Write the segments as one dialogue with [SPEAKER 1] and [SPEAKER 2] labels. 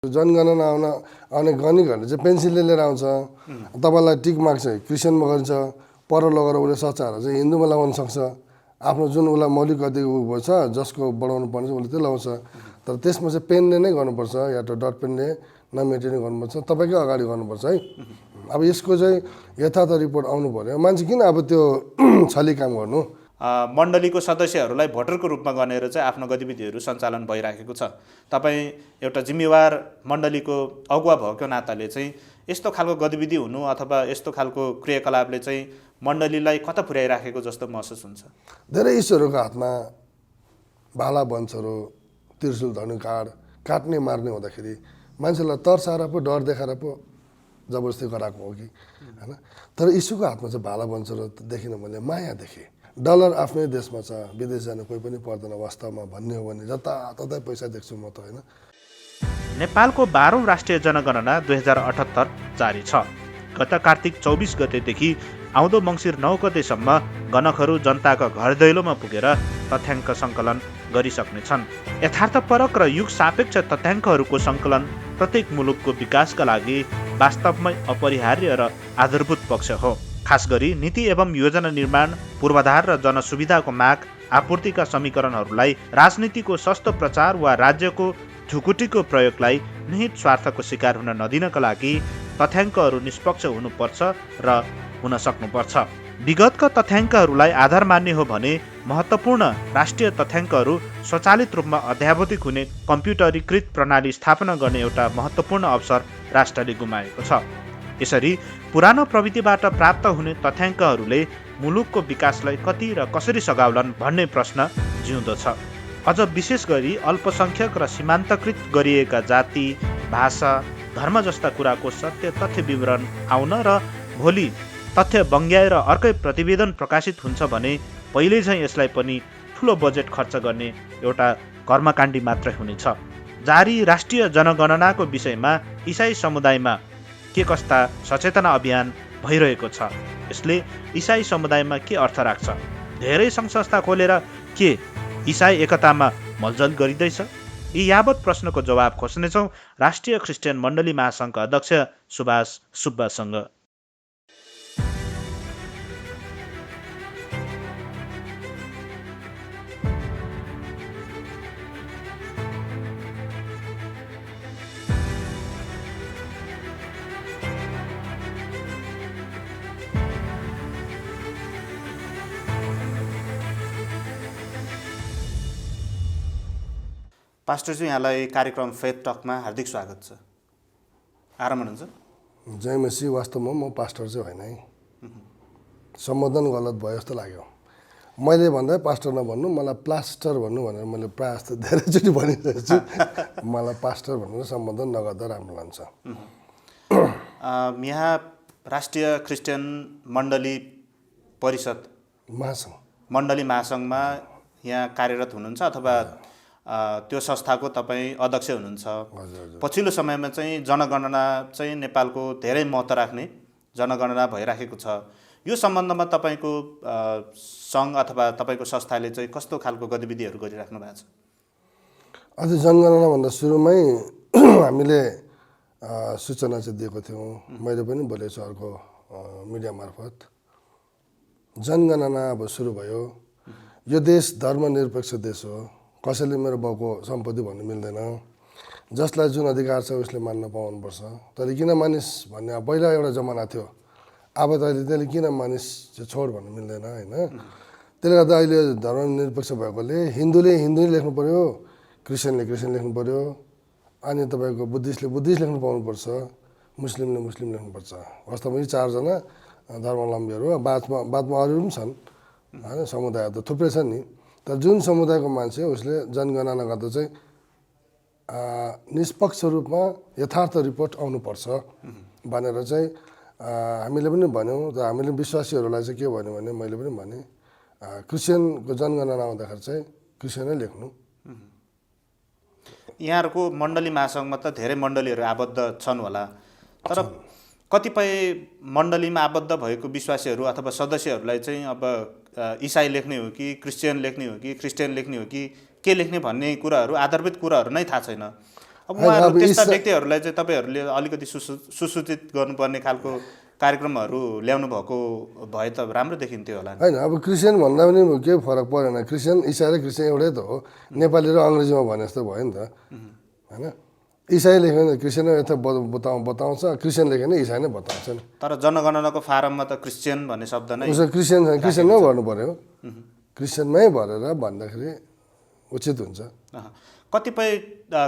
[SPEAKER 1] जनगणना आउने गणिकहरूले चाहिँ पेन्सिलले लिएर आउँछ। तपाईँलाई टिक मार्क चाहिँ क्रिस्चियनमा गरिन्छ, पर लगेर उसले सचाएर चाहिँ हिन्दूमा लगाउन सक्छ। आफ्नो जुन उसलाई मौलिक कति छ जसको बढाउनु पर्ने उसले त्यो लगाउँछ। तर त्यसमा चाहिँ पेनले नै गर्नुपर्छ या त डट पेनले नमेटिने गर्नुपर्छ, तपाईँकै अगाडि गर्नुपर्छ है। अब यसको चाहिँ यथार्थ रिपोर्ट आउनु पर्यो। मान्छे किन अब त्यो छली काम गर्नु।
[SPEAKER 2] मण्डलीको सदस्यहरूलाई भोटरको रूपमा गनेर चाहिँ आफ्नो गतिविधिहरू सञ्चालन भइराखेको छ। तपाईँ एउटा जिम्मेवार मण्डलीको अगुवा भएको नाताले चाहिँ यस्तो खालको गतिविधि हुनु अथवा यस्तो खालको क्रियाकलापले चाहिँ मण्डलीलाई कता पुर्याइराखेको जस्तो महसुस हुन्छ?
[SPEAKER 1] धेरै ईश्वरहरूको हातमा भाला बन्चहरू, त्रिशूल धनुकाँड काट्ने मार्ने हुँदाखेरि मान्छेलाई तर्साएर पो डर देखाएर पो जबरजस्ती गराएको हो कि होइन। तर यीशुको हातमा चाहिँ भाला बन्चहरू देखिन मैले माया देखेँ। डलर आफ्नै देशमा छ, विदेश जानु कोही पनि पर्दैन वास्तवमा भन्ने हो भने जताततै पैसा देख्छु म त होइन।
[SPEAKER 2] नेपालको 12औं राष्ट्रिय जनगणना 2078 जारी छ। गत कार्तिक 24 गतेदेखि आउँदो मङ्सिर 9 गतेसम्म गणकहरू जनताका घर दैलोमा पुगेर तथ्याङ्क सङ्कलन गरिसक्नेछन्। यथार्थपरक र युग सापेक्ष तथ्याङ्कहरूको सङ्कलन प्रत्येक मुलुकको विकासका लागि वास्तवमै अपरिहार्य र आधारभूत पक्ष हो। खास गरी नीति एवं योजना निर्माण, पूर्वाधार र जनसुविधाको माग, आपूर्तिका समीकरणहरूलाई राजनीतिको सस्तो प्रचार वा राज्यको ढुकुटीको प्रयोगलाई निहित स्वार्थको शिकार हुन नदिनका लागि तथ्याङ्कहरू निष्पक्ष हुनुपर्छ र हुन सक्नुपर्छ। विगतका तथ्याङ्कहरूलाई आधार मान्ने हो भने महत्त्वपूर्ण राष्ट्रिय तथ्याङ्कहरू स्वचालित रूपमा अध्यावधिक हुने कम्प्युटरीकृत प्रणाली स्थापना गर्ने एउटा महत्त्वपूर्ण अवसर राष्ट्रले गुमाएको छ। यसरी पुरानो प्रविधिबाट प्राप्त हुने तथ्याङ्कहरूले मुलुकको विकासलाई कति र कसरी सघाउलान् भन्ने प्रश्न जिउँदो छ। अझ विशेष गरी अल्पसङ्ख्यक र सीमान्तकृत गरिएका जाति, भाषा, धर्म जस्ता कुराको सत्य तथ्य विवरण आउन र भोलि तथ्य बङ्ग्याएर अर्कै प्रतिवेदन प्रकाशित हुन्छ भने पहिले चाहिँ यसलाई पनि ठुलो बजेट खर्च गर्ने एउटा कर्मकाण्डी मात्रै हुनेछ। जारी राष्ट्रिय जनगणनाको विषयमा इसाई समुदायमा के कस्ता सचेतना अभियान भइरहेको छ? यसले इसाई समुदायमा के अर्थ राख्छ? धेरै सङ्घ संस्था खोलेर के इसाई एकतामा मलजल गरिँदैछ? यी यावत प्रश्नको जवाब खोज्नेछौँ राष्ट्रिय क्रिस्चियन मण्डली महासङ्घका अध्यक्ष सुभाष सुब्बासँग। पास्टरजी, यहाँलाई कार्यक्रम फेथ टकमा हार्दिक स्वागत छ। आराम हुनुहुन्छ?
[SPEAKER 1] जय मसी। वास्तवमा म पास्टर चाहिँ होइन है, सम्बोधन गलत भयो जस्तो लाग्यो। मैले भन्दा पास्टर नभन्नु, मलाई प्लास्टर भन्नु भनेर मैले प्रायः जस्तो धेरैचोटि भनिरहेको छु। मलाई पास्टर भनेर सम्बोधन नगर्दा राम्रो लाग्छ।
[SPEAKER 2] यहाँ राष्ट्रिय क्रिस्चियन मण्डली परिषद
[SPEAKER 1] महासङ्घ
[SPEAKER 2] मण्डली महासङ्घमा यहाँ कार्यरत हुनुहुन्छ अथवा त्यो संस्थाको तपाईँ अध्यक्ष हुनुहुन्छ। पछिल्लो समयमा चाहिँ जनगणना चाहिँ नेपालको धेरै महत्त्व राख्ने जनगणना भइराखेको छ। यो सम्बन्धमा तपाईँको सङ्घ अथवा तपाईँको संस्थाले चाहिँ कस्तो खालको गतिविधिहरू गरिराख्नु भएको छ?
[SPEAKER 1] अझै जनगणनाभन्दा सुरुमै हामीले सूचना चाहिँ दिएको थियौँ। मैले पनि बोलेको छु अर्को मिडिया मार्फत। जनगणना अब सुरु भयो। यो देश धर्मनिरपेक्ष देश हो। कसैले मेरो बाउको सम्पत्ति भन्नु मिल्दैन। जसलाई जुन अधिकार छ उसले मान्न पाउनुपर्छ। तर किन मानिस भन्ने पहिला एउटा जमाना थियो, अब त अहिले त्यसले किन मानिस चाहिँ छोड भन्नु मिल्दैन होइन। त्यसले गर्दा अहिले धर्मनिरपेक्ष भएकोले हिन्दूले हिन्दू लेख्नु पऱ्यो, क्रिस्चियनले क्रिस्चियन लेख्नु पऱ्यो, अनि तपाईँको बुद्धिस्टले बुद्धिस्ट लेख्नु पाउनुपर्छ, मुस्लिमले मुस्लिम लेख्नुपर्छ। वास्तवमा यी चारजना धर्मावलम्बीहरू, बादमा अरू पनि छन् होइन, समुदाय त थुप्रै छन् नि। तर जुन समुदायको मान्छे उसले जनगणना गर्दा चाहिँ निष्पक्ष रूपमा यथार्थ रिपोर्ट आउनुपर्छ भनेर चाहिँ हामीले पनि भन्यौँ। र हामीले विश्वासीहरूलाई चाहिँ के भन्यो भने मैले पनि भने क्रिस्चियनको जनगणना आउँदाखेरि चाहिँ क्रिस्चियनै लेख्नु।
[SPEAKER 2] यहाँहरूको मण्डली महासङ्घमा त धेरै मण्डलीहरू आबद्ध छन् होला, तर कतिपय मण्डलीमा आबद्ध भएको विश्वासीहरू अथवा सदस्यहरूलाई चाहिँ अब इसाई लेख्ने हो कि क्रिस्चियन लेख्ने हो कि क्रिस्चियन लेख्ने हो कि के लेख्ने भन्ने कुराहरू आधारभूत कुराहरू नै थाहा छैन। अब उहाँहरू त्यस्ता व्यक्तिहरूलाई चाहिँ तपाईँहरूले अलिकति सुसूचित गर्नुपर्ने खालको कार्यक्रमहरू ल्याउनु भएको भए त राम्रो देखिन्थ्यो होला।
[SPEAKER 1] होइन, अब क्रिस्चियन भन्दा पनि केही फरक परेन। क्रिस्चियन, इसाई र क्रिस्चियन एउटै त हो। नेपाली र अङ्ग्रेजीमा भने जस्तो भयो नि त, होइन? इसाई लेख्यो भने क्रिस्चियन यता बताउँछ, क्रिस्चियन लेख्यो भने इसाई नै बताउँछ नि।
[SPEAKER 2] तर जनगणनाको फारममा त क्रिस्चियन भन्ने शब्द नै
[SPEAKER 1] उसो क्रिस्चियनमै गर्नु पऱ्यो। क्रिस्चियनमै भरेर भन्दाखेरि उचित हुन्छ।
[SPEAKER 2] कतिपय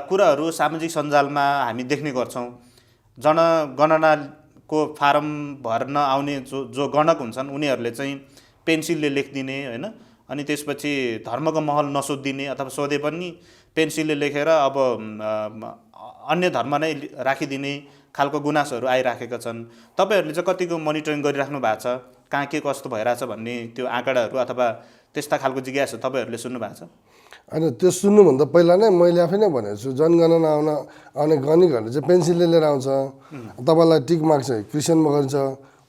[SPEAKER 2] कुराहरू सामाजिक सञ्जालमा हामी देख्ने गर्छौँ। जनगणनाको फारम भर्न आउने जो गणक हुन्छन् उनीहरूले चाहिँ पेन्सिलले लेखिदिने, होइन? अनि त्यसपछि धर्मको महल नसोधिदिने अथवा सोधे पनि पेन्सिलले लेखेर अब अन्य धर्म नै राखिदिने खालको गुनासोहरू आइराखेका छन्। तपाईँहरूले चाहिँ कतिको मोनिटरिङ गरिराख्नु भएको छ, कहाँ के कस्तो भइरहेछ भन्ने त्यो आँकडाहरू अथवा त्यस्ता खालको जिज्ञासा तपाईँहरूले सुन्नु भएको छ?
[SPEAKER 1] होइन, त्यो सुन्नुभन्दा पहिला नै मैले आफै नै भनेको छु, जनगणना आउने गणिकहरूले चाहिँ पेन्सिलले लिएर आउँछ। तपाईँलाई टिक मार्क चाहिँ क्रिस्चियनमा गरिन्छ,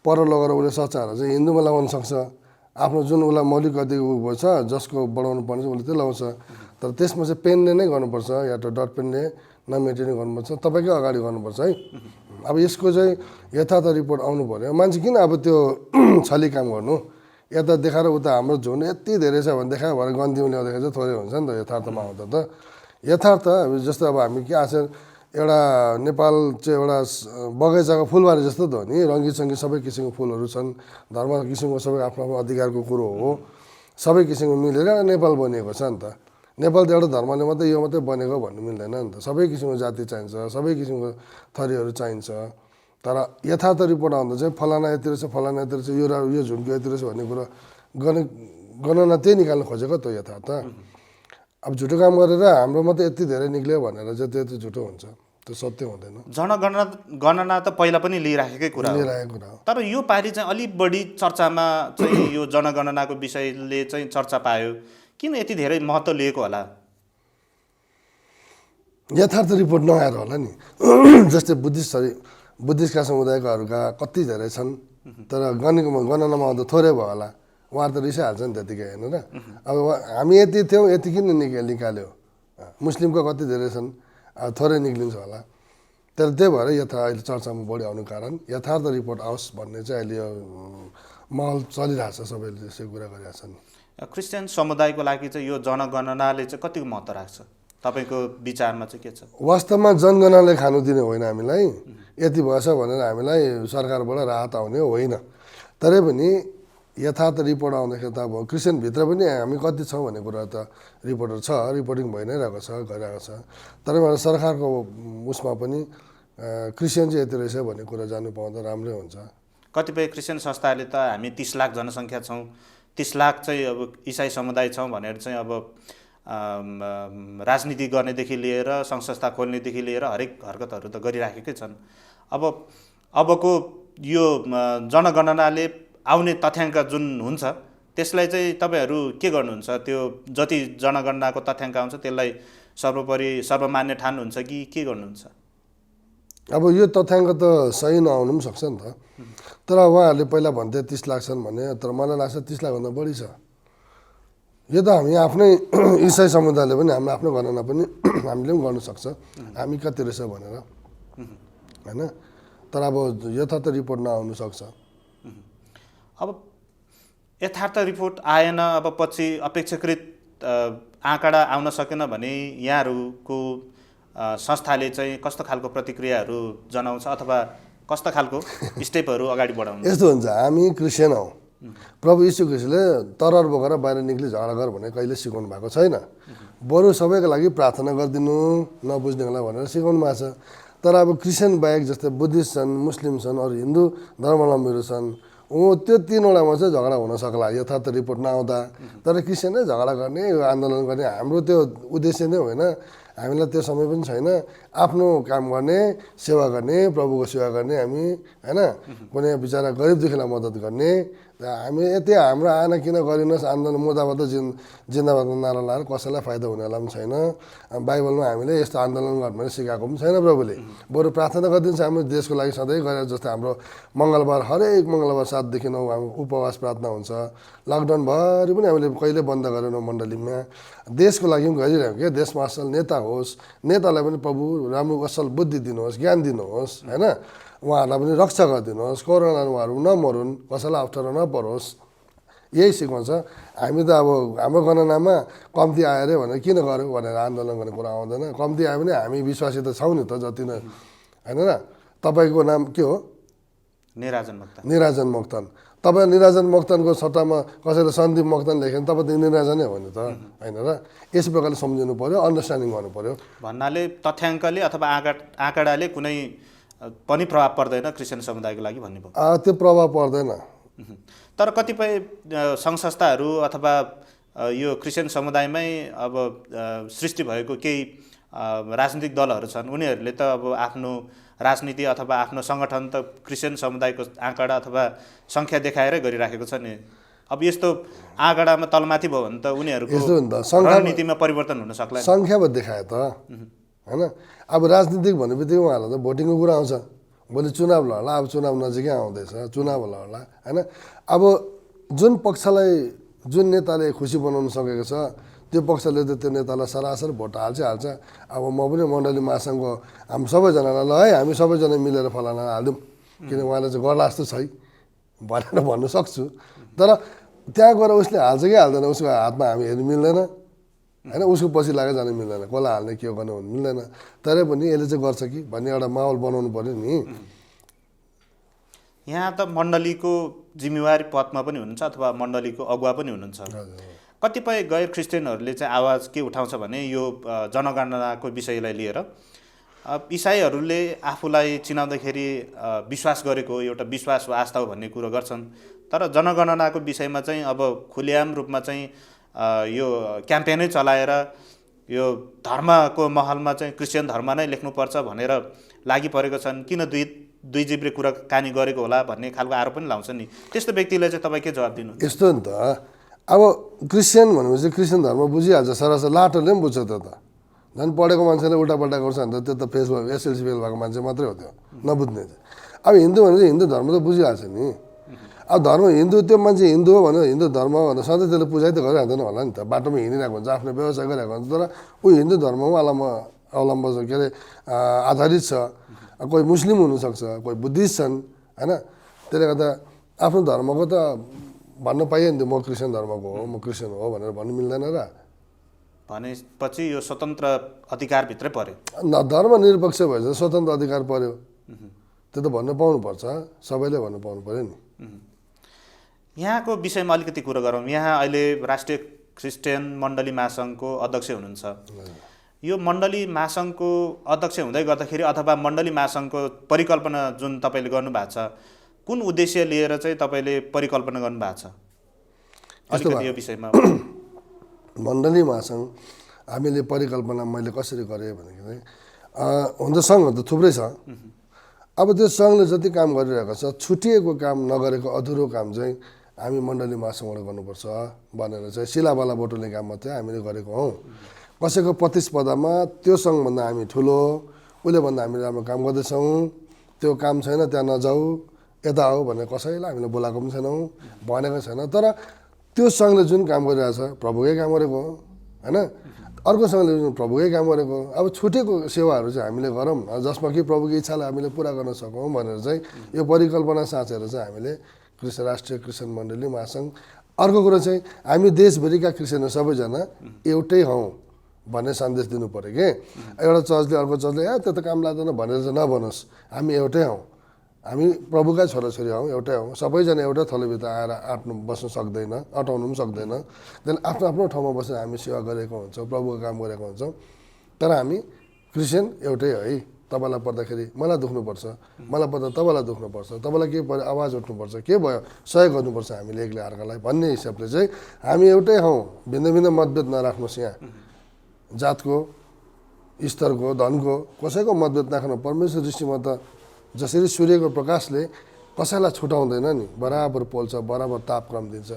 [SPEAKER 1] पर लगेर उसले सच्चाहरू चाहिँ हिन्दूमा लगाउन सक्छ। आफ्नो जुन उसलाई मौलिक अधिकार छ जसको बढाउनु पर्ने छ उसले त्यो लगाउँछ। तर त्यसमा चाहिँ पेनले नै गर्नुपर्छ या त डट पेनले नमेटिने गर्नुपर्छ, तपाईँकै अगाडि गर्नुपर्छ है। अब यसको चाहिँ यथार्थ रिपोर्ट आउनु पऱ्यो। मान्छे किन अब त्यो छली काम गर्नु? यता देखाएर उता हाम्रो झुन यति धेरै छ भने देखायो भने गन्तीमा ल्याउँदाखेरि चाहिँ थोरै हुन्छ नि त। यथार्थमा आउँदा त यथार्थ जस्तो अब हामी के आशा एउटा नेपाल चाहिँ एउटा बगैँचाको फुलबारी जस्तो त हो नि। रङ्गीचङ्गी सबै किसिमको फुलहरू छन्, धर्म किसिमको सबै आफ्नो आफ्नो अधिकारको कुरो हो। सबै किसिमको मिलेर नेपाल बनिएको छ नि त। नेपाल त एउटा धर्मले मात्रै यो मात्रै बनेको भन्नु मिल्दैन नि त। सबै किसिमको जाति चाहिन्छ, सबै किसिमको थरीहरू चाहिन्छ। तर यथार्थ रिपोर्ट आउँदा चाहिँ फलाना यति रहेछ, फलाना यति रहेछ, यो झुन्को यति रहेछ भन्ने कुरा गणना त्यही निकाल्नु खोजेको त यथार्थ। अब झुटो काम गरेर हाम्रो मात्रै यति धेरै निक्ल्यो भनेर चाहिँ त्यो त झुटो हुन्छ, त्यो सत्य हुँदैन।
[SPEAKER 2] गणना त पहिला पनि लिइराखेकै कुरा हो। तर यो पालि चाहिँ अलिक बढी चर्चामा चाहिँ यो जनगणनाको विषयले चाहिँ चर्चा पायो। किन यति धेरै महत्त्व लिएको होला?
[SPEAKER 1] यथार्थ रिपोर्ट नआएर होला नि। जस्तै बुद्धिस्टका समुदायकाहरूका कति धेरै छन्, तर गणनामा आउँदा थोरै भयो होला। उहाँहरू त रिसाइहाल्छ नि त्यतिकै, हेर्नु र। अब हामी यति थियौँ, यति किन निकाल्यो? मुस्लिमको कति धेरै छन्, अब थोरै निक्लिन्छ होला। तर त्यही भएर अहिले चर्चामा बढी आउनु कारण यथार्थ रिपोर्ट आओस् भन्ने चाहिँ अहिले यो माहौल चलिरहेछ, सबैले त्यसै कुरा गरिरहेछन्।
[SPEAKER 2] क्रिस्चियन समुदायको लागि चाहिँ यो जनगणनाले चाहिँ कतिको महत्त्व राख्छ तपाईँको विचारमा चाहिँ के छ?
[SPEAKER 1] वास्तवमा जनगणनाले खानु दिने होइन हामीलाई। यति भएछ भनेर हामीलाई सरकारबाट राहत आउने होइन। तरै पनि यथार्थ रिपोर्ट आउँदाखेरि त अब क्रिस्चियनभित्र पनि हामी कति छौँ भन्ने कुरा त रिपोर्टर छ, रिपोर्टिङ भइ नै रहेको छ, गरिरहेको छ। तर एउटा सरकारको उसमा पनि क्रिस्चियन चाहिँ यति रहेछ भन्ने कुरा जान्नु पाउँदा राम्रै हुन्छ।
[SPEAKER 2] कतिपय क्रिस्चियन संस्थाहरूले त हामी 30 लाख जनसङ्ख्या छौँ, 30 लाख चाहिँ अब इसाई समुदाय छौँ भनेर चाहिँ अब राजनीति गर्नेदेखि लिएर सङ्घ संस्था खोल्नेदेखि लिएर हरेक हरकतहरू त गरिराखेकै छन्। अबको यो जनगणनाले आउने तथ्याङ्क जुन हुन्छ त्यसलाई चाहिँ तपाईँहरू के गर्नुहुन्छ? त्यो जति जनगणनाको तथ्याङ्क आउँछ त्यसलाई सर्वमान्य ठान्नुहुन्छ कि के गर्नुहुन्छ?
[SPEAKER 1] अब यो तथ्याङ्क त सही नआउनु पनि सक्छ नि त। तर उहाँहरूले पहिला भन्थे 30 लाख छन् भने, तर मलाई लाग्छ 30 लाखभन्दा बढी छ। यो त हामी आफ्नै इसाई समुदायले पनि हाम्रो आफ्नो गणना पनि हामीले पनि गर्नु सक्छ, हामी कति रहेछ भनेर, होइन? तर अब यथार्थ रिपोर्ट नआउनु सक्छ।
[SPEAKER 2] अब यथार्थ रिपोर्ट आएन, अब पछि अपेक्षाकृत आँकडा आउन सकेन भने यहाँहरूको संस्थाले चाहिँ कस्तो खालको प्रतिक्रियाहरू जनाउँछ अथवा कस्तो खालको स्टेपहरू अगाडि बढाउनु?
[SPEAKER 1] यस्तो हुन्छ, हामी क्रिस्चियन हौँ। प्रभु यीशु ख्रिस्टले तरर बोकेर बाहिर निक्ली झगडा गर भने कहिले सिकाउनु भएको छैन। बरु सबैको लागि प्रार्थना गरिदिनु, नबुझ्नेलाई भनेर सिकाउनु भएको छ। तर अब क्रिस्चियन बाहेक जस्तै बुद्धिस्ट छन्, मुस्लिम छन्, अरू हिन्दू धर्मावलम्बीहरू छन्, त्यो तीनवटामा चाहिँ झगडा हुन सक्ला यथार्थ रिपोर्ट नआउँदा। तर क्रिस्चियन नै झगडा गर्ने, आन्दोलन गर्ने हाम्रो त्यो उद्देश्य नै होइन। हामीलाई त्यो समय पनि छैन। आफ्नो काम गर्ने, सेवा गर्ने, प्रभुको सेवा गर्ने हामी, होइन? कुनै बिचरा गरिब दुखीलाई मद्दत गर्ने। हामी यति हाम्रो आएन किन गरिनुहोस् आन्दोलन मुर्दाबाद जिन्दाबाद नारा लाएर कसैलाई फाइदा हुनेवाला पनि छैन। बाइबलमा हामीले यस्तो आन्दोलन गर्नु भने सिकाएको पनि छैन प्रभुले। बरु प्रार्थना गरिदिन्छ हाम्रो देशको लागि सधैँ गरेर। जस्तै हाम्रो मङ्गलबार, हरेक मङ्गलबार 7 देखि 9 हाम्रो उपवास प्रार्थना हुन्छ। लकडाउनभरि पनि हामीले कहिले बन्द गरेनौँ मण्डलीमा। देशको लागि पनि गरिरहेको क्या। देशमा असल नेता होस्, नेतालाई पनि प्रभु राम्रो असल बुद्धि दिनुहोस्, ज्ञान दिनुहोस्, होइन, उहाँहरूलाई पनि रक्षा गरिदिनुहोस्, कोरोना उहाँहरू नमरुन्, कसैलाई अप्ठ्यारो नपरोस्, यही सिकाउँछ। हामी त अब हाम्रो गणनामा कम्ती आयो अरे भनेर किन गऱ्यो भनेर आन्दोलन गर्ने कुरा आउँदैन। कम्ती आयो भने हामी विश्वासी त छौँ नि त, जति नै, होइन र। तपाईँको नाम के हो?
[SPEAKER 2] निराजन मोक्तान।
[SPEAKER 1] निराजन मोक्तान। तपाईँ निराजन मोक्तानको सट्टामा कसैले सन्दीप मोक्तान लेख्यो भने तपाईँ त निराजनै हो नि त, होइन र। यस प्रकारले सम्झिनु पऱ्यो, अन्डरस्ट्यान्डिङ गर्नु पऱ्यो।
[SPEAKER 2] भन्नाले तथ्याङ्कले अथवा आँकडाले कुनै पनि प्रभाव पर्दैन क्रिस्चियन समुदायको लागि भन्ने भयो।
[SPEAKER 1] त्यो प्रभाव पर्दैन।
[SPEAKER 2] तर कतिपय सङ्घ संस्थाहरू अथवा यो क्रिस्चियन समुदायमै अब सृष्टि भएको केही राजनीतिक दलहरू छन्, उनीहरूले त अब आफ्नो राजनीति अथवा आफ्नो सङ्गठन त क्रिस्चियन समुदायको आँकडा अथवा सङ्ख्या देखाएरै गरिराखेको छ नि। अब यस्तो आँकडामा तलमाथि भयो भने त उनीहरूको रणनीतिमा परिवर्तन हुन सक्ला।
[SPEAKER 1] सङ्ख्यामा देखायो त, होइन। अब राजनीतिक भन्ने बित्तिकै उहाँहरूलाई त भोटिङको कुरा आउँछ। भोलि चुनाव लड्ला, अब चुनाव नजिकै आउँदैछ, चुनाव लड्ला, होइन। अब जुन पक्षलाई जुन नेताले खुसी बनाउन सकेको छ त्यो पक्षले त त्यो नेतालाई सरासर भोट हाल्छ। अब म पनि मण्डली महासङ्घको हामी सबैजनालाई ल है हामी सबैजना मिलेर फलाना हालिदिउँ, किन उहाँले चाहिँ गर्ला जस्तो छै भनेर भन्नु सक्छु। तर त्यहाँ गएर उसले हाल्छ कि हाल्दैन उसको हातमा हामी हेर्नु मिल्दैन, होइन। उसको पछि लागेर जानु मिल्दैन, कसलाई हाल्ने के गर्ने भन्नु मिल्दैन। तरै पनि यसले चाहिँ गर्छ कि भन्ने एउटा माहौल बनाउनु पऱ्यो नि।
[SPEAKER 2] यहाँ त मण्डलीको जिम्मेवारी पदमा पनि हुनुहुन्छ अथवा मण्डलीको अगुवा पनि हुनुहुन्छ। कतिपय गैर क्रिस्चियनहरूले चाहिँ आवाज के उठाउँछ भने यो जनगणनाको विषयलाई लिएर इसाईहरूले आफूलाई चिनाउँदाखेरि विश्वास गरेको एउटा विश्वास वा आस्था हो भन्ने कुरो गर्छन्। तर जनगणनाको विषयमा चाहिँ अब खुलेआम रूपमा चाहिँ यो क्याम्पेनै चलाएर यो धर्मको महलमा चाहिँ क्रिस्चियन धर्म नै लेख्नुपर्छ भनेर लागि परेको छन्। किन दुई जिब्रे कुराकानी गरेको होला भन्ने खालको आरोप पनि लाउँछ नि। त्यस्तो व्यक्तिलाई चाहिँ तपाईँ के जवाब दिनु?
[SPEAKER 1] यस्तो नि त, अब क्रिस्चियन भनेपछि क्रिस्चियन धर्म बुझिहाल्छ, सरासर लाटोले पनि बुझ्छ। त्यो त झन् पढेको मान्छेले उल्टापल्टा गर्छ भने त त्यो त फेसबुक एसएलसी फेल भएको मान्छे मात्रै हो त्यो नबुझ्ने चाहिँ। अब हिन्दू भनेपछि हिन्दू धर्म त बुझिहाल्छ नि। अब धर्म हिन्दू, त्यो मान्छे हिन्दू हो भने हिन्दू धर्म भनेर सधैँ त्यसले पूजै त गरिहाल्दैन होला नि त, बाटोमा हिँडिरहेको हुन्छ, आफ्नो व्यवसाय गरिरहेको हुन्छ। तर ऊ हिन्दू धर्ममा अवलम्बन छ, के अरे आधारित छ। कोही मुस्लिम हुनसक्छ, कोही बुद्धिस्ट छन्, होइन। त्यसले गर्दा आफ्नो धर्मको त भन्न पाइयो नि त, म क्रिस्चियन धर्मको हो, म क्रिस्चियन हो भनेर भन्नु मिल्दैन र।
[SPEAKER 2] भनेपछि यो स्वतन्त्र अधिकारभित्रै पर्यो।
[SPEAKER 1] धर्मनिरपेक्ष भएछ स्वतन्त्र अधिकार पर्यो, त्यो त भन्नु पाउनुपर्छ, सबैले भन्नु पाउनु पर्यो नि।
[SPEAKER 2] यहाँको विषयमा अलिकति कुरो गरौँ। यहाँ अहिले राष्ट्रिय क्रिस्चियन मण्डली महासङ्घको अध्यक्ष हुनुहुन्छ। यो मण्डली महासङ्घको अध्यक्ष हुँदै गर्दाखेरि अथवा मण्डली महासङ्घको परिकल्पना जुन तपाईँले गर्नुभएको छ, कुन उद्देश्य लिएर चाहिँ तपाईँले परिकल्पना गर्नुभएको छ? अलिकति यो विषयमा।
[SPEAKER 1] मण्डली महासङ्घ हामीले परिकल्पना मैले कसरी गरेँ भनेदेखि हुन्छ, सङ्घ त थुप्रै छ। अब त्यो सङ्घले जति काम गरिरहेको छ, छुटिएको काम नगरेको अधुरो काम चाहिँ हामी मण्डली महासङ्घबाट गर्नुपर्छ भनेर चाहिँ सिलाबाला बटुल्ने काम मात्रै हामीले गरेको हौँ। कसैको प्रतिस्पर्धामा त्यो सङ्घभन्दा हामी ठुलो, उसले भन्दा हामीले राम्रो काम गर्दैछौँ, त्यो काम छैन त्यहाँ नजाऊ, यता हो भनेर कसैलाई हामीले बोलाएको पनि छैनौँ, भनेको छैन। तर त्यो सङ्घले जुन काम गरिरहेछ प्रभुकै काम गरेको हो, होइन। अर्को सङ्घले जुन प्रभुकै काम गरेको, अब छुटेको सेवाहरू चाहिँ हामीले गरौँ न, जसमा कि प्रभुको इच्छालाई हामीले पुरा गर्न सकौँ भनेर चाहिँ यो परिकल्पना साँचेर चाहिँ हामीले राष्ट्रिय क्रिस्चियन मण्डली महासङ्घ। अर्को कुरो चाहिँ हामी देशभरिका क्रिस्चियन सबैजना एउटै हौँ भन्ने सन्देश दिनु पऱ्यो कि। एउटा चर्चले अर्को चर्चले त्यो त काम लाग्दैन भनेर चाहिँ नभनोस्, हामी एउटै हौँ, हामी प्रभुकै छोराछोरी हौँ, एउटै हौँ। सबैजना एउटै थलोभित्र आएर बस्नु सक्दैन, अटाउनु पनि सक्दैन। त्यहाँदेखि आफ्नो आफ्नो ठाउँमा बसेर हामी सेवा गरेको हुन्छौँ, प्रभुको काम गरेको हुन्छौँ। तर हामी क्रिस्चियन एउटै है। तपाईँलाई पर्दाखेरि मलाई दुख्नुपर्छ, मलाई पर्दा तपाईँलाई दुख्नुपर्छ, तपाईँलाई के पऱ्यो आवाज उठ्नुपर्छ, के भयो सहयोग गर्नुपर्छ हामीले एकले अर्कालाई भन्ने हिसाबले चाहिँ हामी एउटै हौँ। भिन्न भिन्न मतभेद नराख्नुहोस्, यहाँ जातको, स्तरको, धनको कसैको मतभेद नराख्नु। परमेश्वर दृष्टिमा त जसरी सूर्यको प्रकाशले कसैलाई छुटाउँदैन नि, बराबर पोल्छ, बराबर तापक्रम दिन्छ,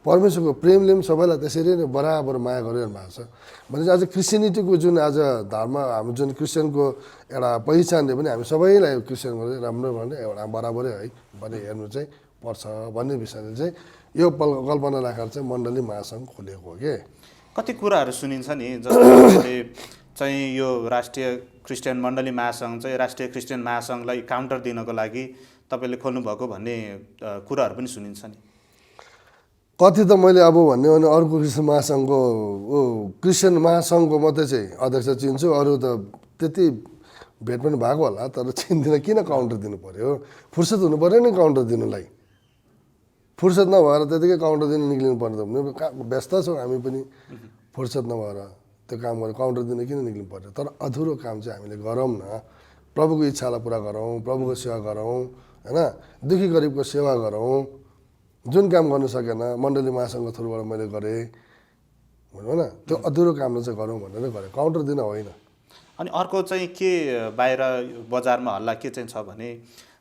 [SPEAKER 1] परमेश्वरको प्रेमले पनि सबैलाई त्यसरी नै बराबर माया गरिरहनु भएको छ। भनेपछि आज क्रिस्चियनिटीको जुन आज धर्म हाम्रो जुन क्रिस्चियनको एउटा पहिचानले पनि हामी सबैलाई क्रिस्चियन गर्दै राम्रो भने एउटा बराबरै है भन्ने हेर्नु चाहिँ पर्छ भन्ने विषयले चाहिँ यो कल्पना राखेर चाहिँ मण्डली महासङ्घ खोलेको हो कि।
[SPEAKER 2] कति कुराहरू सुनिन्छ नि, जस्तै चाहिँ यो राष्ट्रिय क्रिस्चियन मण्डली महासङ्घ चाहिँ राष्ट्रिय क्रिस्चियन महासङ्घलाई काउन्टर दिनको लागि तपाईँले खोल्नुभएको भन्ने कुराहरू पनि सुनिन्छ नि।
[SPEAKER 1] कति त मैले अब भन्ने हो भने अर्को क्रिस्चियन महासङ्घको क्रिस्चियन महासङ्घको मात्रै चाहिँ अध्यक्ष चिन्छु, अरू त त्यति भेट पनि भएको होला, तर चिन्दिनँ। किन काउन्टर दिनु पर्यो? फुर्सद हुनु पऱ्यो नि काउन्टर दिनुलाई। फुर्सद नभएर त्यतिकै काउन्टर दिनु निक्लिनु पर्ने त व्यस्त छौँ हामी पनि, फुर्सद नभएर त्यो काम गरेर काउन्टर दिनु किन निक्लिनु पर्यो? तर अधुरो काम चाहिँ हामीले गरौँ न, प्रभुको इच्छालाई पुरा गरौँ, प्रभुको सेवा गरौँ, होइन, दुखी गरिबको सेवा गरौँ। जुन काम गर्नु सकेन मण्डली महासङ्घको थ्रुबाट मैले गरेँ भनौँ न, त्यो अधुरो कामलाई चाहिँ गरौँ भनेर गरेँ, काउन्टर दिन होइन।
[SPEAKER 2] अनि अर्को चाहिँ के बाहिर बजारमा हल्ला के चाहिँ छ भने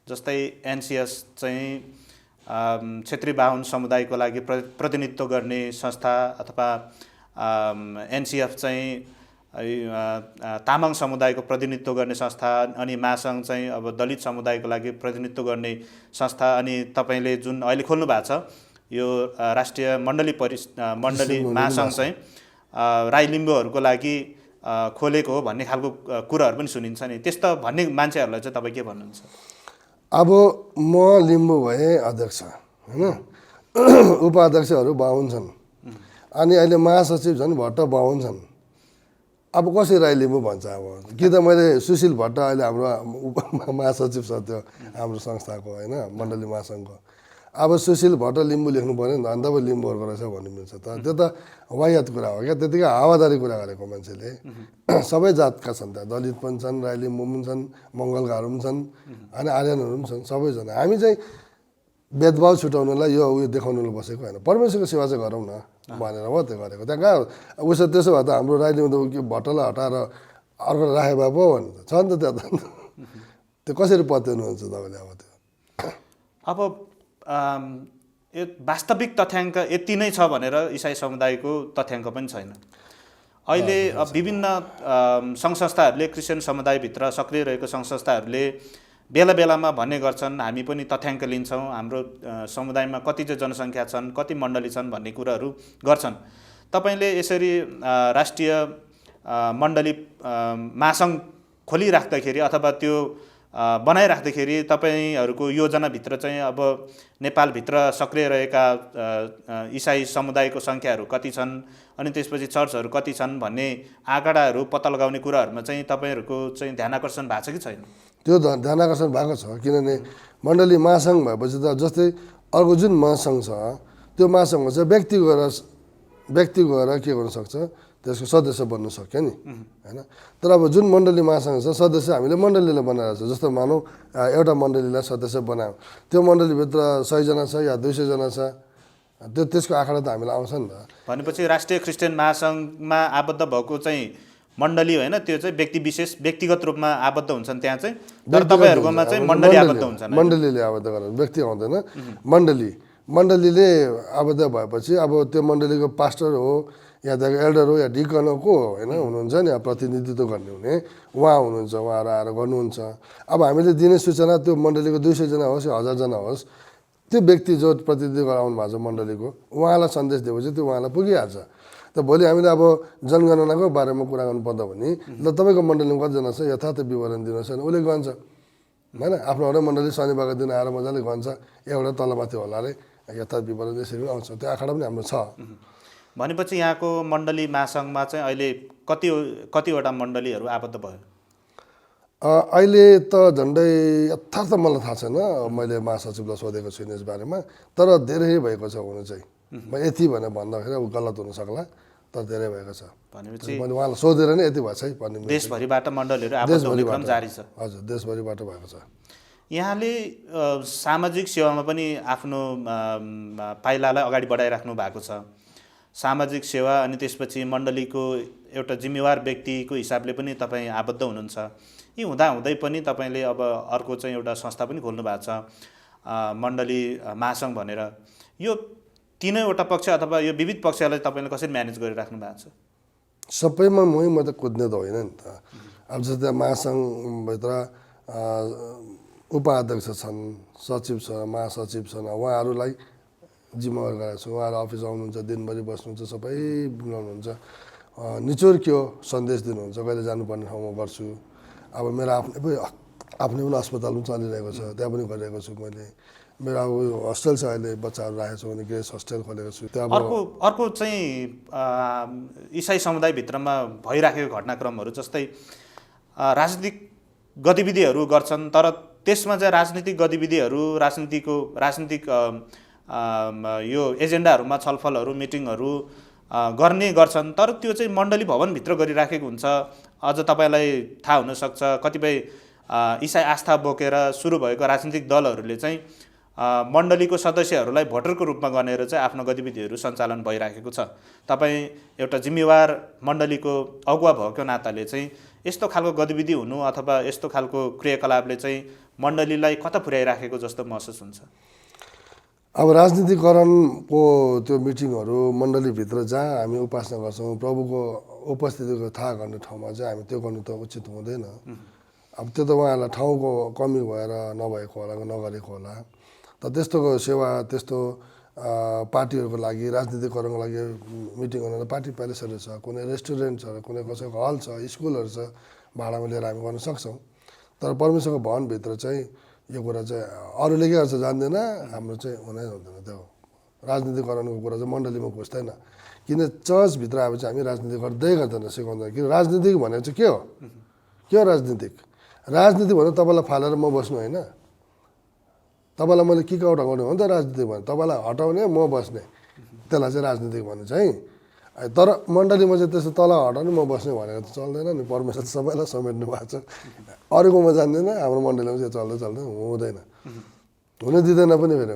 [SPEAKER 2] जस्तै एनसिएस चाहिँ क्षेत्रीय बाहुन समुदायको लागि प्रतिनिधित्व गर्ने संस्था अथवा एनसिएफ चाहिँ तामाङ समुदायको प्रतिनिधित्व गर्ने संस्था, अनि महासङ्घ चाहिँ अब दलित समुदायको लागि प्रतिनिधित्व गर्ने संस्था, अनि तपाईँले जुन अहिले खोल्नु भएको छ यो राष्ट्रिय मण्डली महासङ्घ चाहिँ राई लिम्बूहरूको लागि खोलेको हो भन्ने खालको कुराहरू पनि सुनिन्छ नि। त्यस्तो भन्ने मान्छेहरूलाई चाहिँ तपाईँ के भन्नुहुन्छ?
[SPEAKER 1] अब म लिम्बू भए अध्यक्ष होइन, उपाध्यक्षहरू बाहुन छन्, अनि अहिले महासचिव झन् भट्ट बाहुन छन्। अब कसरी राई लिम्बू भन्छ? अब कि त मैले सुशील भट्ट अहिले हाम्रो महासचिव छ त्यो हाम्रो संस्थाको होइन, मण्डली महासङ्घको। अब सुशील भट्ट लिम्बू लेख्नु पऱ्यो नि त, अन्त अब लिम्बूहरूको रहेछ भन्नु मिल्छ त? त्यो त वाहियात कुरा हो क्या, त्यतिकै हावादारी कुरा गरेको मान्छेले। सबै जातका छन् त्यहाँ, दलित पनि छन्, राई लिम्बू पनि छन्, मङ्गलगाहरू पनि छन्, अनि आर्यनहरू पनि छन्, सबैजना। हामी चाहिँ भेदभाव छुटाउनलाई यो उयो देखाउनुलाई बसेको होइन, परमेश्वरको सेवा चाहिँ गरौँ न भनेर हो त्यो गरेको। त्यहाँ कहाँ उसो त्यसो भए त हाम्रो राई लिम्बू के भट्टलाई हटाएर अर्को राखे भए पो भन्नु छ नि त त्यहाँ त। त्यो कसरी पत्याउनुहुन्छ तपाईँले? अब त्यो
[SPEAKER 2] अब यो वास्तविक तथ्याङ्क यति नै छ भनेर इसाई समुदायको तथ्याङ्क पनि छैन। अहिले विभिन्न सङ्घ संस्थाहरूले, क्रिस्चियन समुदायभित्र सक्रिय रहेको सङ्घ संस्थाहरूले बेला बेलामा भन्ने गर्छन् हामी पनि तथ्याङ्क लिन्छौँ, हाम्रो समुदायमा कति चाहिँ जनसङ्ख्या छन्, कति मण्डली छन् भन्ने कुराहरू गर्छन्। तपाईँले यसरी राष्ट्रिय मण्डली महासङ्घ खोलिराख्दाखेरि अथवा त्यो बनाइराख्दाखेरि तपाईँहरूको योजनाभित्र चाहिँ अब नेपालभित्र सक्रिय रहेका इसाई समुदायको सङ्ख्याहरू कति छन्, अनि त्यसपछि चर्चहरू कति छन् भन्ने आँकडाहरू पत्ता लगाउने कुराहरूमा चाहिँ तपाईँहरूको चाहिँ ध्यान आकर्षण भएको छ कि छैन?
[SPEAKER 1] त्यो ध्यान आकर्षण भएको छ, किनभने मण्डली महासङ्घ भएपछि त जस्तै अर्को जुन महासङ्घ छ त्यो महासङ्घ चाहिँ व्यक्ति गएर के गर्न सक्छ, त्यसको सदस्य बन्नु सक्यो नि होइन। तर अब जुन मण्डली महासङ्घ छ सदस्य हामीले मण्डलीलाई बनाएर छ, जस्तो मानौँ एउटा मण्डलीलाई सदस्य बनायौँ, त्यो मण्डलीभित्र 100 जना छ या 200 जना छ, त्यसको आँकडा त हामीलाई आउँछ नि त।
[SPEAKER 2] भनेपछि राष्ट्रिय क्रिस्चियन महासङ्घमा आबद्ध भएको चाहिँ मण्डली होइन, त्यो चाहिँ व्यक्ति विशेष व्यक्तिगत रूपमा आबद्ध हुन्छन् त्यहाँ चाहिँ, तर तपाईँहरूकोमा चाहिँ मण्डली आबद्ध हुन्छन्।
[SPEAKER 1] मण्डलीले आबद्ध गरेर व्यक्ति आउँदैन, मण्डलीले आबद्ध भएपछि अब त्यो मण्डलीको पास्टर हो या त एल्डर हो या डिकन हो को होइन हुनुहुन्छ नि, प्रतिनिधित्व गर्ने हुने उहाँ हुनुहुन्छ, उहाँहरू आएर गर्नुहुन्छ। अब हामीले दिने सूचना त्यो मण्डलीको 200 जना होस् या 1000 जना होस्, त्यो व्यक्ति जो प्रतिनिधित्व गराउनु भएको छ मण्डलीको उहाँलाई सन्देश दिएपछि त्यो उहाँलाई पुगिहाल्छ। त भोलि हामीले अब जनगणनाको बारेमा कुरा गर्नुपर्दा भने ल तपाईँको मण्डलीमा कतिजना छ यथार्थ विवरण दिनुहोस् भने उसले गन्छ होइन, आफ्नो एउटा मण्डली शनिबारको दिन आएर मजाले गन्छ, एउटा तलमाथि होला अरे यथार्थ विवरण यसरी आउँछ, त्यो आँकडा पनि हाम्रो छ।
[SPEAKER 2] भनेपछि यहाँको मण्डली महासङ्घमा चाहिँ अहिले कतिवटा मण्डलीहरू आबद्ध भयो?
[SPEAKER 1] अहिले त झन्डै यथार्थ मलाई थाहा छैन, मैले महासचिवलाई सोधेको छुइनँ यस बारेमा, तर धेरै भएको छ हुनु चाहिँ। म यति भनेर भन्दाखेरि अब गलत हुन सक्ला, तर धेरै भएको छ।
[SPEAKER 2] भनेपछि
[SPEAKER 1] मैले उहाँलाई सोधेर नै यति भएको छ भन्ने।
[SPEAKER 2] देशभरिबाट मण्डलीहरू आबद्ध हुने क्रम जारी छ?
[SPEAKER 1] हजुर, देशभरिबाट भएको छ।
[SPEAKER 2] यहाँले सामाजिक सेवामा पनि आफ्नो पाइलालाई अगाडि बढाइराख्नु भएको छ। सामाजिक सेवा अनि त्यसपछि मण्डलीको एउटा जिम्मेवार व्यक्तिको हिसाबले पनि तपाईँ आबद्ध हुनुहुन्छ। यी हुँदाहुँदै पनि तपाईँले अब अर्को चाहिँ एउटा संस्था पनि खोल्नु भएको छ मण्डली महासङ्घ भनेर। यो तीनैवटा पक्ष अथवा यो विविध पक्षलाई तपाईँले कसरी म्यानेज गरिराख्नु भएको छ?
[SPEAKER 1] सबैमा म त कुद्ने त होइन नि त। अब जस्तै महासङ्घभित्र उपाध्यक्ष छन्, सचिव छ, महासचिव छन्, उहाँहरूलाई जिम्मेवार गराएको छु। उहाँहरू अफिस आउनुहुन्छ, दिनभरि बस्नुहुन्छ, सबै मिलाउनुहुन्छ। निचोर के हो सन्देश दिनुहुन्छ, कहिले जानुपर्ने ठाउँमा गर्छु। अब मेरो आफ्नै पनि अस्पताल पनि चलिरहेको छ, त्यहाँ पनि गरिरहेको छु मैले। मेरो अब होस्टेल छ, अहिले बच्चाहरू राखेको छु भने गेस्ट होस्टेल खोलेको छु। त्यो अब
[SPEAKER 2] अर्को चाहिँ इसाई समुदायभित्रमा भइराखेको घटनाक्रमहरू जस्तै राजनीतिक गतिविधिहरू गर्छन्, तर त्यसमा चाहिँ राजनीतिक गतिविधिहरू राजनीतिक यो एजेन्डाहरूमा छलफलहरू मिटिङहरू गर्ने गर्छन्, तर त्यो चाहिँ मण्डली भवनभित्र गरिराखेको हुन्छ। अझ तपाईँलाई थाहा हुनसक्छ कतिपय इसाई आस्था बोकेर सुरु भएको राजनीतिक दलहरूले चाहिँ मण्डलीको सदस्यहरूलाई भोटरको रूपमा गनेर चाहिँ आफ्नो गतिविधिहरू सञ्चालन भइराखेको छ। तपाईँ एउटा जिम्मेवार मण्डलीको अगुवा भएको नाताले चाहिँ यस्तो खालको गतिविधि हुनु अथवा यस्तो खालको क्रियाकलापले चाहिँ मण्डलीलाई कता पुर्याइराखेको जस्तो महसुस हुन्छ?
[SPEAKER 1] अब राजनीतिकरणको त्यो मिटिङहरू मण्डलीभित्र जहाँ हामी उपासना गर्छौँ, प्रभुको उपस्थितिको थाहा गर्ने ठाउँमा चाहिँ हामी त्यो गर्नु त उचित हुँदैन। अब त्यो त उहाँहरूलाई ठाउँको कमी भएर नभएको होला, नगरेको होला। त त्यस्तोको सेवा, त्यस्तो पार्टीहरूको लागि, राजनीतिकरणको लागि मिटिङ गर्नु त पार्टी प्यालेसहरू छ, कुनै रेस्टुरेन्ट छ, कुनै कसैको हल छ, स्कुलहरू छ, भाडामा लिएर हामी गर्न सक्छौँ। तर परमेश्वरको भवनभित्र चाहिँ यो कुरा चाहिँ अरूले के गर्छ जान्दैन, हाम्रो चाहिँ हुनै हुँदैन। त्यो राजनीतिकरणको कुरा चाहिँ मण्डलीमा घुस्दैन। किन चर्चभित्र अब चाहिँ हामी राजनीति गर्दैन, सिकाउँदैन। किन राजनीतिक भनेको चाहिँ के हो? के हो राजनीतिक? राजनीति भने तपाईँलाई फालेर म बस्नु होइन, तपाईँलाई मैले किक आउट गर्ने हो नि त राजनीतिक भने। तपाईँलाई हटाउने म बस्ने, त्यसलाई चाहिँ राजनीतिक भने चाहिँ। तर मण्डलीमा चाहिँ त्यस्तो तल हटाउने म बस्ने भनेको त चल्दैन नि। परमेश्वर सबैलाई समेट्नु भएको छ। अरूकोमा जान्दैन, हाम्रो मण्डलीमा चाहिँ चल्दैन, हुँदैन, हुन दिँदैन पनि फेरि।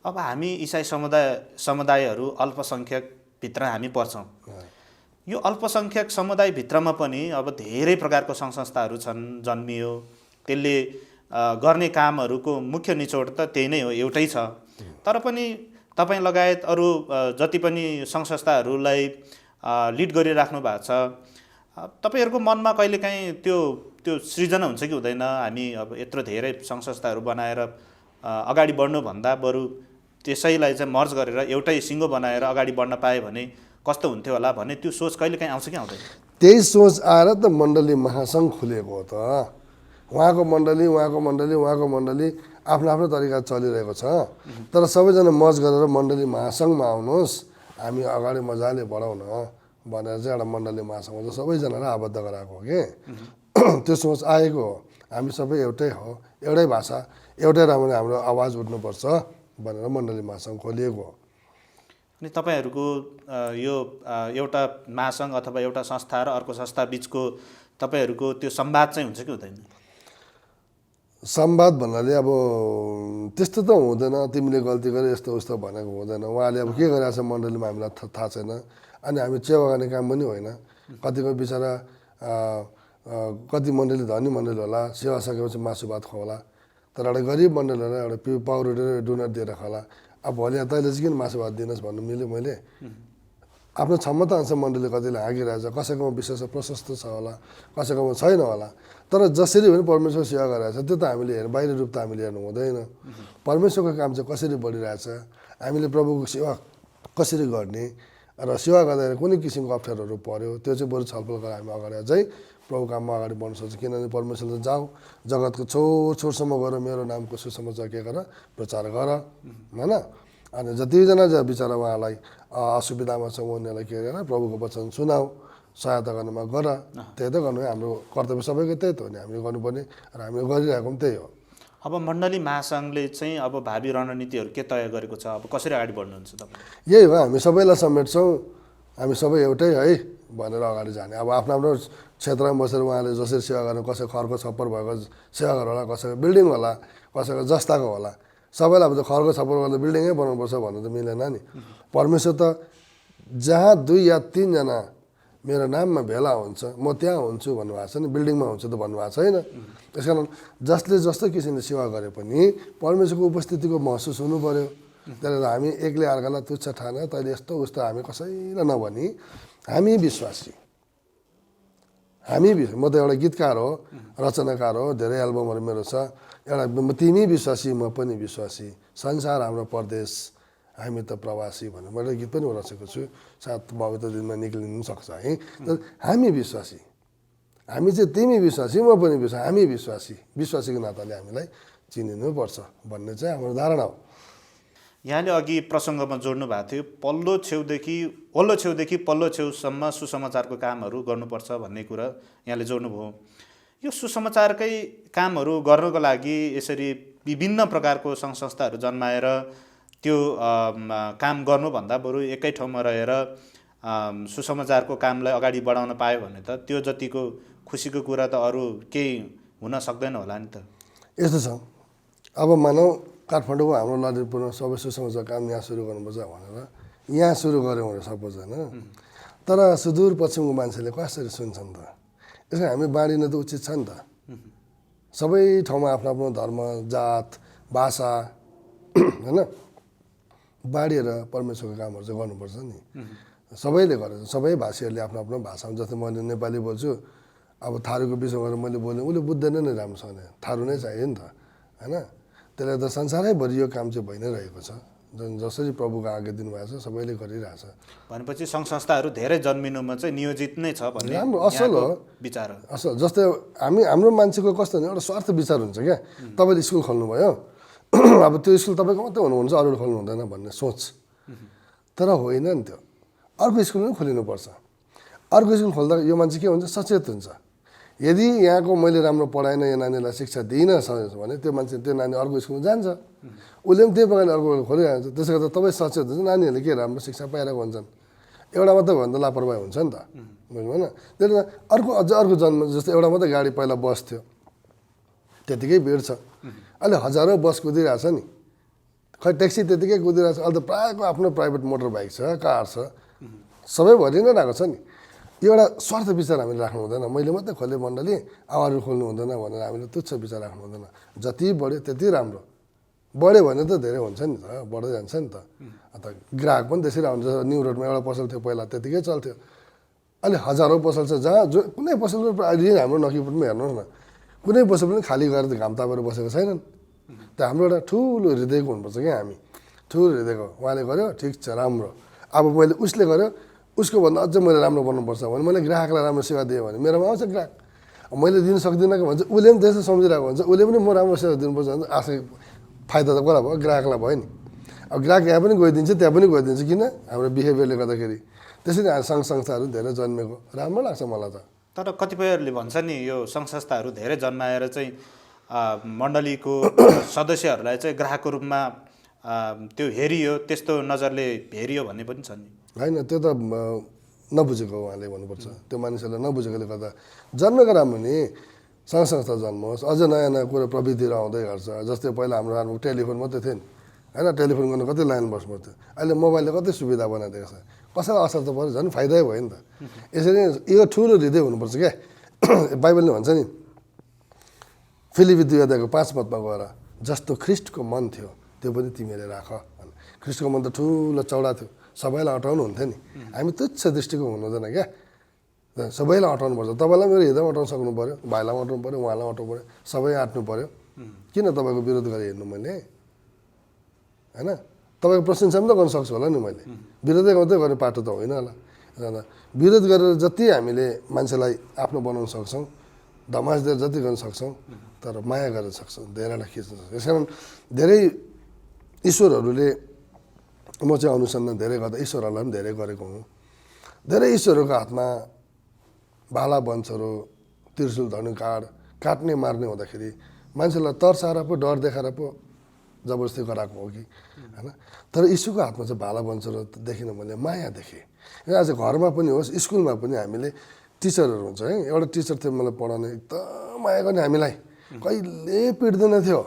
[SPEAKER 2] अब हामी इसाई समुदायहरू अल्पसङ्ख्यकभित्र हामी पर्छौँ। यो अल्पसङ्ख्यक समुदायभित्रमा पनि अब धेरै प्रकारको सङ्घ संस्थाहरू छन्, जन्मियो। त्यसले गर्ने कामहरूको मुख्य निचोड त त्यही नै हो, एउटै छ। तर पनि तपाईँ लगायत अरू जति पनि सङ्घ संस्थाहरूलाई लिड गरिराख्नु भएको छ, तपाईँहरूको मनमा कहिलेकाहीँ त्यो सृजना हुन्छ कि हुँदैन? हामी अब यत्रो धेरै सङ्घ संस्थाहरू बनाएर अगाडि बढ्नुभन्दा बरु त्यसैलाई चाहिँ मर्ज गरेर एउटै सिङ्गो बनाएर अगाडि बढ्न पाए भने कस्तो हुन्थ्यो होला भन्ने त्यो सोच कहिलेकाहीँ आउँछ कि आउँदैन?
[SPEAKER 1] त्यही सोच आएर त मण्डली महासङ्घ खुलेको हो त। उहाँको मण्डली आफ्नो आफ्नो तरिका चलिरहेको छ। तर सबैजना मर्ज गरेर मण्डली महासङ्घमा आउनुहोस्, हामी अगाडि मजाले बढाउँ न भनेर चाहिँ एउटा मण्डली महासङ्घमा चाहिँ सबैजनालाई आबद्ध गराएको हो कि त्यो सोच आएको हो। हामी सबै एउटै हो, एउटै भाषा, एउटै राम्ररी हाम्रो आवाज उठ्नुपर्छ भनेर मण्डली महासङ्घ खोलिएको हो।
[SPEAKER 2] अनि तपाईँहरूको यो एउटा महासङ्घ अथवा एउटा संस्था र अर्को संस्था बिचको तपाईँहरूको त्यो संवाद चाहिँ हुन्छ कि हुँदैन?
[SPEAKER 1] संवाद भन्नाले अब त्यस्तो त हुँदैन, तिमीले गल्ती गरे यस्तो उस्तो भनेको हुँदैन। उहाँले अब के गरिरहेको छ मण्डलीमा हामीलाई थाहा छैन। अनि हामी सेवा गर्ने काम पनि होइन। कतिको बिचरा कति मण्डली धनी मण्डली होला, सेवा सकेपछि मासु भात खुवाउला। तर एउटा गरिब मण्डलीलाई एउटा पाउरोटी डोनर दिएर खाला। अब भोलि तैँले चाहिँ किन मासु भात दिनुहोस् भन्नु मिल्यो? मैले आफ्नो क्षमता अनुसार मण्डली कतिले हाँकिरहेछ, कसैकोमा विश्वास प्रशस्त छ होला, कसैकोमा छैन होला। तर जसरी पनि परमेश्वर सेवा गरिरहेछ त्यो त हामीले हेर्नु, बाहिरी रूप त हामीले हेर्नु हुँदैन। परमेश्वरको काम चाहिँ कसरी बढिरहेछ, हामीले प्रभुको सेवा कसरी गर्ने र सेवा गर्दाखेरि कुनै किसिमको अप्ठ्यारोहरू पऱ्यो, त्यो चाहिँ बरु छलफल गरेर हामी अगाडि चाहिँ प्रभु काममा अगाडि बढ्न सक्छ। किनभने परमेश्वरले जाऊ जगतको छोरसम्म गएर मेरो नामको सुसमाचार के गर प्रचार गर, होइन। अनि जतिजना बिचरा उहाँलाई असुविधामा छ उनीहरूलाई के गरेर प्रभुको वचन सुनाऊ, सहायता गर्नुमा गर। त्यही त गर्नु हाम्रो कर्तव्य सबैको त्यही त हो नि, हामीले गर्नुपर्ने र हामीले गरिरहेको पनि त्यही हो।
[SPEAKER 2] अब मण्डली महासङ्घले चाहिँ अब भावी रणनीतिहरू के तय गरेको छ? अब कसरी अगाडि बढ्नुहुन्छ तपाईँ?
[SPEAKER 1] यही हो, हामी सबैलाई समेट्छौँ, हामी सबै एउटै है भनेर अगाडि जाने। अब आफ्नो आफ्नो क्षेत्रमा बसेर उहाँले जसरी सेवा गर्नु, कसै खरको छप्पर भएको सेवा गर्नु होला, कसैको बिल्डिङ होला, कसैको जस्ताको होला। सबैलाई अब त खरको छप्पर गर्दा बिल्डिङै बनाउनुपर्छ भन्नु त मिलेन नि। परमेश्वर त जहाँ 2 या 3 जना मेरो नाममा भेला हुन्छ म त्यहाँ हुन्छु भन्नुभएको छ नि, बिल्डिङमा हुन्छ त भन्नुभएको छैन। त्यस कारण जसले जस्तो किसिमले सेवा गरे पनि परमेश्वरको उपस्थितिको महसुस हुनु पऱ्यो। त्यहाँनिर हामी एक्लै अर्कालाई तुच्छ ठानेर तैँले यस्तो उस्तो हामी कसैलाई नभनी हामी विश्वासी, म त एउटा गीतकार हो, रचनाकार हो, धेरै एल्बमहरू मेरो छ। एउटा तिमी विश्वासी म पनि विश्वासी, संसार हाम्रो परदेश, हामी त प्रवासी भनेर मैले गीत पनि रचेको छु, सायद भविष्य दिनमा निक्लिनु सक्छ है। तर हामी विश्वासी, हामी चाहिँ तिमी विश्वासी म पनि विश्वासी, हामी विश्वासीको नाताले हामीलाई चिनिनुपर्छ भन्ने चाहिँ हाम्रो धारणा हो।
[SPEAKER 2] यहाँले अघि प्रसङ्गमा जोड्नु भएको थियो पल्लो छेउदेखि पल्लो छेउसम्म सुसमाचारको कामहरू गर्नुपर्छ भन्ने कुरा यहाँले जोड्नुभयो। यो सुसमाचारकै कामहरू गर्नको लागि यसरी विभिन्न प्रकारको सङ्घ संस्थाहरू जन्माएर त्यो काम गर्नुभन्दा बरु एकै ठाउँमा रहेर सुसमाचारको कामलाई अगाडि बढाउन पायो भने त त्यो जतिको खुसीको कुरा त अरू केही हुन सक्दैन होला नि त।
[SPEAKER 1] यस्तो छ, अब मानौ काठमाडौँको हाम्रो ललितपुरमा सबै सुसमाचार काम यहाँ सुरु गर्नुपर्छ भनेर यहाँ सुरु गऱ्यौँ भने सपोज होइन, तर सुदूर पश्चिमको मान्छेले कसरी सुन्छन् त? यसमा हामी बाँडिन त उचित छ नि त। सबै ठाउँमा आफ्नो आफ्नो धर्म जात भाषा होइन बाँडिएर परमेश्वरको कामहरू चाहिँ गर्नुपर्छ नि। सबैले गरेर सबै भाषीहरूले आफ्नो आफ्नो भाषामा, जस्तै मैले नेपाली बोल्छु, अब थारूको विषयमा गएर मैले बोलेँ उसले बुझ्दैन नि राम्रोसँगले, थारू नै चाहियो नि त होइन। त्यसले त संसारैभरि यो काम चाहिँ भइ नै रहेको छ, जसरी प्रभुको आज्ञा दिनुभएको छ सबैले गरिरहेछ।
[SPEAKER 2] भनेपछि सङ्घ संस्थाहरू धेरै जन्मिनुमा चाहिँ नियोजित नै छ भन्ने
[SPEAKER 1] राम्रो असल हो
[SPEAKER 2] विचार हो।
[SPEAKER 1] असल जस्तै हाम्रो मान्छेको कस्तो भने एउटा स्वार्थ विचार हुन्छ क्या। तपाईँले स्कुल खोल्नुभयो अब त्यो स्कुल तपाईँको मात्रै हुनुहुन्छ अरूले खोल्नु हुँदैन भन्ने सोच, तर होइन नि, त्यो अर्को स्कुल पनि खोलिनुपर्छ। अर्को स्कुल खोल्दा यो मान्छे के हुन्छ, सचेत हुन्छ। यदि यहाँको मैले राम्रो पढाएन यो नानीलाई शिक्षा दिइनँ भने त्यो मान्छे त्यो नानी अर्को स्कुलमा जान्छ, उसले पनि त्यही प्रकारले अर्को खोलिरहेको हुन्छ। त्यसो गर्दा तपाईँ सचेत हुन्छ, नानीहरूले के राम्रो शिक्षा पाइरहेको हुन्छन्। एउटा मात्रै भयो भने त लापरवाही हुन्छ नि त, बुझ्नु होइन। त्यसले अर्को जन्म जस्तो एउटा मात्रै गाडी पहिला बस थियो, त्यतिकै भिड छ। अहिले हजारौँ बस कुदिरहेछ नि, खै ट्याक्सी त्यतिकै कुदिरहेछ। अहिले त प्रायःको आफ्नो प्राइभेट मोटर बाइक छ, कार छ, सबैभरि नै रहेको छ नि। यो एउटा स्वार्थ विचार हामीले राख्नु हुँदैन, मैले मात्रै खोलेँ मण्डली अरू खोल्नु हुँदैन भनेर हामीले तुच्छ विचार राख्नु हुँदैन। जति बढ्यो त्यति राम्रो, बढ्यो भने त धेरै हुन्छ नि त, बढ्दै जान्छ नि त। अन्त ग्राहक पनि त्यसरी आउँछ। न्यु रोडमा एउटा पसल थियो पहिला, त्यतिकै चल्थ्यो। अहिले हजारौँ पसल छ, जहाँ कुनै पसल अहिले हाम्रो नकिपुर पनि हेर्नुहोस् न, कुनै पसल पनि खाली गरेर घाम तापेर बसेको छैनन्। त हाम्रो एउटा ठुलो हृदयको हुनुपर्छ क्या, हामी ठुलो हृदयको। उहाँले गर्यो ठिक छ राम्रो, अब मैले उसले गर्यो उसको भन्दा अझै मैले राम्रो बनाउनुपर्छ भने मैले ग्राहकलाई राम्रो सेवा दिएँ भने मेरोमा आउँछ ग्राहक। मैले दिन सक्दिनँ कि भन्छ, उसले पनि त्यसो सम्झिरहेको हुन्छ, उसले पनि म राम्रो सेवा दिनुपर्छ भने आफै फाइदा त कसलाई भयो, ग्राहकलाई भयो नि। अब ग्राहक यहाँ पनि गइदिन्छ त्यहाँ पनि गइदिन्छ, किन? हाम्रो बिहेभियरले गर्दाखेरि। त्यसरी सङ्घ संस्थाहरू धेरै जन्मेको राम्रो लाग्छ मलाई त।
[SPEAKER 2] तर कतिपयहरूले भन्छ नि यो सङ्घ संस्थाहरू धेरै जन्माएर चाहिँ मण्डलीको सदस्यहरूलाई चाहिँ ग्राहकको रूपमा त्यो हेरियो, त्यस्तो नजरले हेरियो भन्ने पनि छ नि।
[SPEAKER 1] होइन, त्यो त नबुझेको उहाँले भन्नुपर्छ। त्यो मानिसहरूले नबुझेकोले गर्दा जन्मेको राम्रो नि, सङ्घ संस्था जन्मोस्। अझ नयाँ नयाँ कुरो प्रविधिहरू आउँदै गर्छ। जस्तै पहिला हाम्रो टेलिफोन मात्रै थियो नि होइन, टेलिफोन गर्नु कति लाइन बस्नु पर्थ्यो। अहिले मोबाइलले कति सुविधा बनाइदिएको छ, कसैलाई असर त पऱ्यो, झन् फाइदै भयो नि त। यसरी यो ठुलो हृदय हुनुपर्छ क्या। बाइबलले भन्छ नि, फिलिपी 2 अध्यायको 5 पदमा गएर जस्तो ख्रिस्टको मन थियो त्यो पनि तिमीले राख। ख्रिस्टको मन त ठुलो चौडा थियो, सबैलाई अटाउनु हुन्थ्यो नि। हामी तुच्छ दृष्टिको हुनु हुँदैन क्या, सबैलाई अटाउनुपर्छ। तपाईँलाई मेरो हृदयमा अटाउनु सक्नु पऱ्यो, भाइलाई अटाउनु पऱ्यो, उहाँलाई अटाउनु पऱ्यो, सबै आँट्नु पऱ्यो। किन तपाईँको विरोध गरेर हेर्नु मैले होइन? तपाईँको प्रशंसा पनि त गर्न सक्छु होला नि मैले, विरोधै मात्रै गर्ने पाटो त होइन होला। विरोध गरेर जति हामीले मान्छेलाई आफ्नो बनाउन सक्छौँ, धमास दिएर जति गर्न सक्छौँ, तर माया गर्न सक्छौँ, धेरैलाई खिच्न सक्छौँ। यस कारण धेरै ईश्वरहरूले, म चाहिँ अनुसन्धान धेरै गर्दा ईश्वरहरूलाई पनि धेरै गरेको हुँ। धेरै ईश्वरहरूको हातमा भाला बन्चहरू, त्रिशूल धनुकाँड काट्ने मार्ने हुँदाखेरि मान्छेलाई तर्साएर पो डर देखाएर पो जबरजस्ती गराएको हो कि होइन। तर यीशुको हातमा चाहिँ भाला बन्चहरू देखिनँ मैले, माया देखेँ। आज घरमा पनि होस्, स्कुलमा पनि हामीले टिचरहरू हुन्छ है, एउटा टिचर थियो मलाई पढाउने, एकदम माया गर्ने हामीलाई, कहिले पिट्दैन थियो।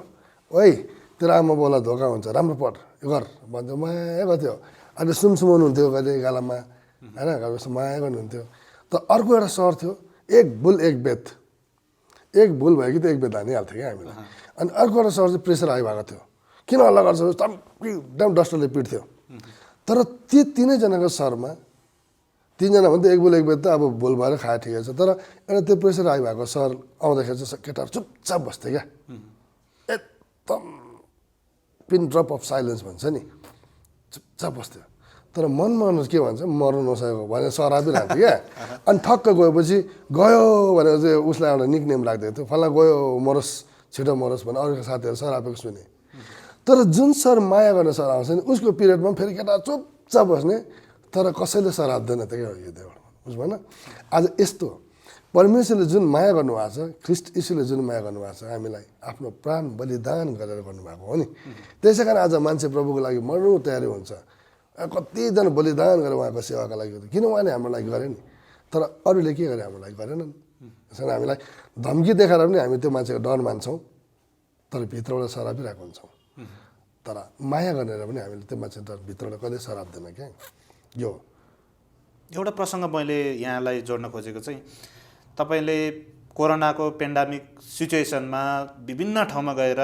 [SPEAKER 1] ओइ तेरो आमा बाउलाई धोका हुन्छ, राम्रो पढ गर भन्थ्यो, माया गर्थ्यो। अहिले सुमसुमाउनु हुन्थ्यो कहिले गालामा होइन, घरको माया गर्नुहुन्थ्यो। त अर्को एउटा सर थियो, एक भुल एक बेत, एक भुल भयो कि त एक बेत हानिहाल्थ्यो क्या हामीलाई। अनि अर्को एउटा सर चाहिँ प्रेसर हाई भएको थियो, किन हल्ला गर्छ एकदम डस्टरले पिट्थ्यो। तर ती तिनैजनाको सरमा, तिनजना भन्दा एक भुल एक बेत त अब भुल भएर खाए ठिकै छ, तर एउटा त्यो प्रेसर हाई भएको सर आउँदाखेरि चाहिँ केटाहरू चुपचाप बस्थ्यो क्या, एकदम पिन ड्रप अफ साइलेन्स भन्छ नि, चुपचाप बस्थ्यो। तर मनमा के भन्छ मर्नु नसकेको भने सरापी राख्थ्यो क्या। अनि ठक्क गएपछि गयो भनेर चाहिँ उसलाई एउटा निकनेम राखिदिएको थियो, फल्ला गयो मरोस् छिटो मरोस् भने अरूको साथीहरू सरापेको सुने। तर जुन सर माया गर्ने सर आउँछ नि उसको पिरियडमा फेरि केटा चुपचाप बस्ने, तर कसैले सराप्दैन त क्या यो देउड, बुझ्नु भएन। आज यस्तो परमेश्वरले जुन माया गर्नुभएको छ, ख्रिस्ट यीशुले जुन माया गर्नुभएको छ हामीलाई आफ्नो प्राण बलिदान गरेर गर्नुभएको हो नि। त्यसै कारण आज मान्छे प्रभुको लागि मर्नु तयारी हुन्छ। कतिजना बलिदान गरेर उहाँको सेवाको लागि, किन उहाँले हाम्रो लागि गरे नि, तर अरूले के गरे हाम्रो लागि गरेनन्। त्यसैले हामीलाई धम्की देखाएर पनि हामी त्यो मान्छेको डर मान्छौँ, तर भित्रबाट सरापिरहेको हुन्छौँ। तर माया गरेर पनि हामीले त्यो मान्छे भित्रबाट कहिले सराप्दैन क्या। यो
[SPEAKER 2] एउटा प्रसङ्ग मैले यहाँलाई जोड्न खोजेको चाहिँ तपाईँले कोरोनाको पेन्डामिक सिचुएसनमा विभिन्न ठाउँमा गएर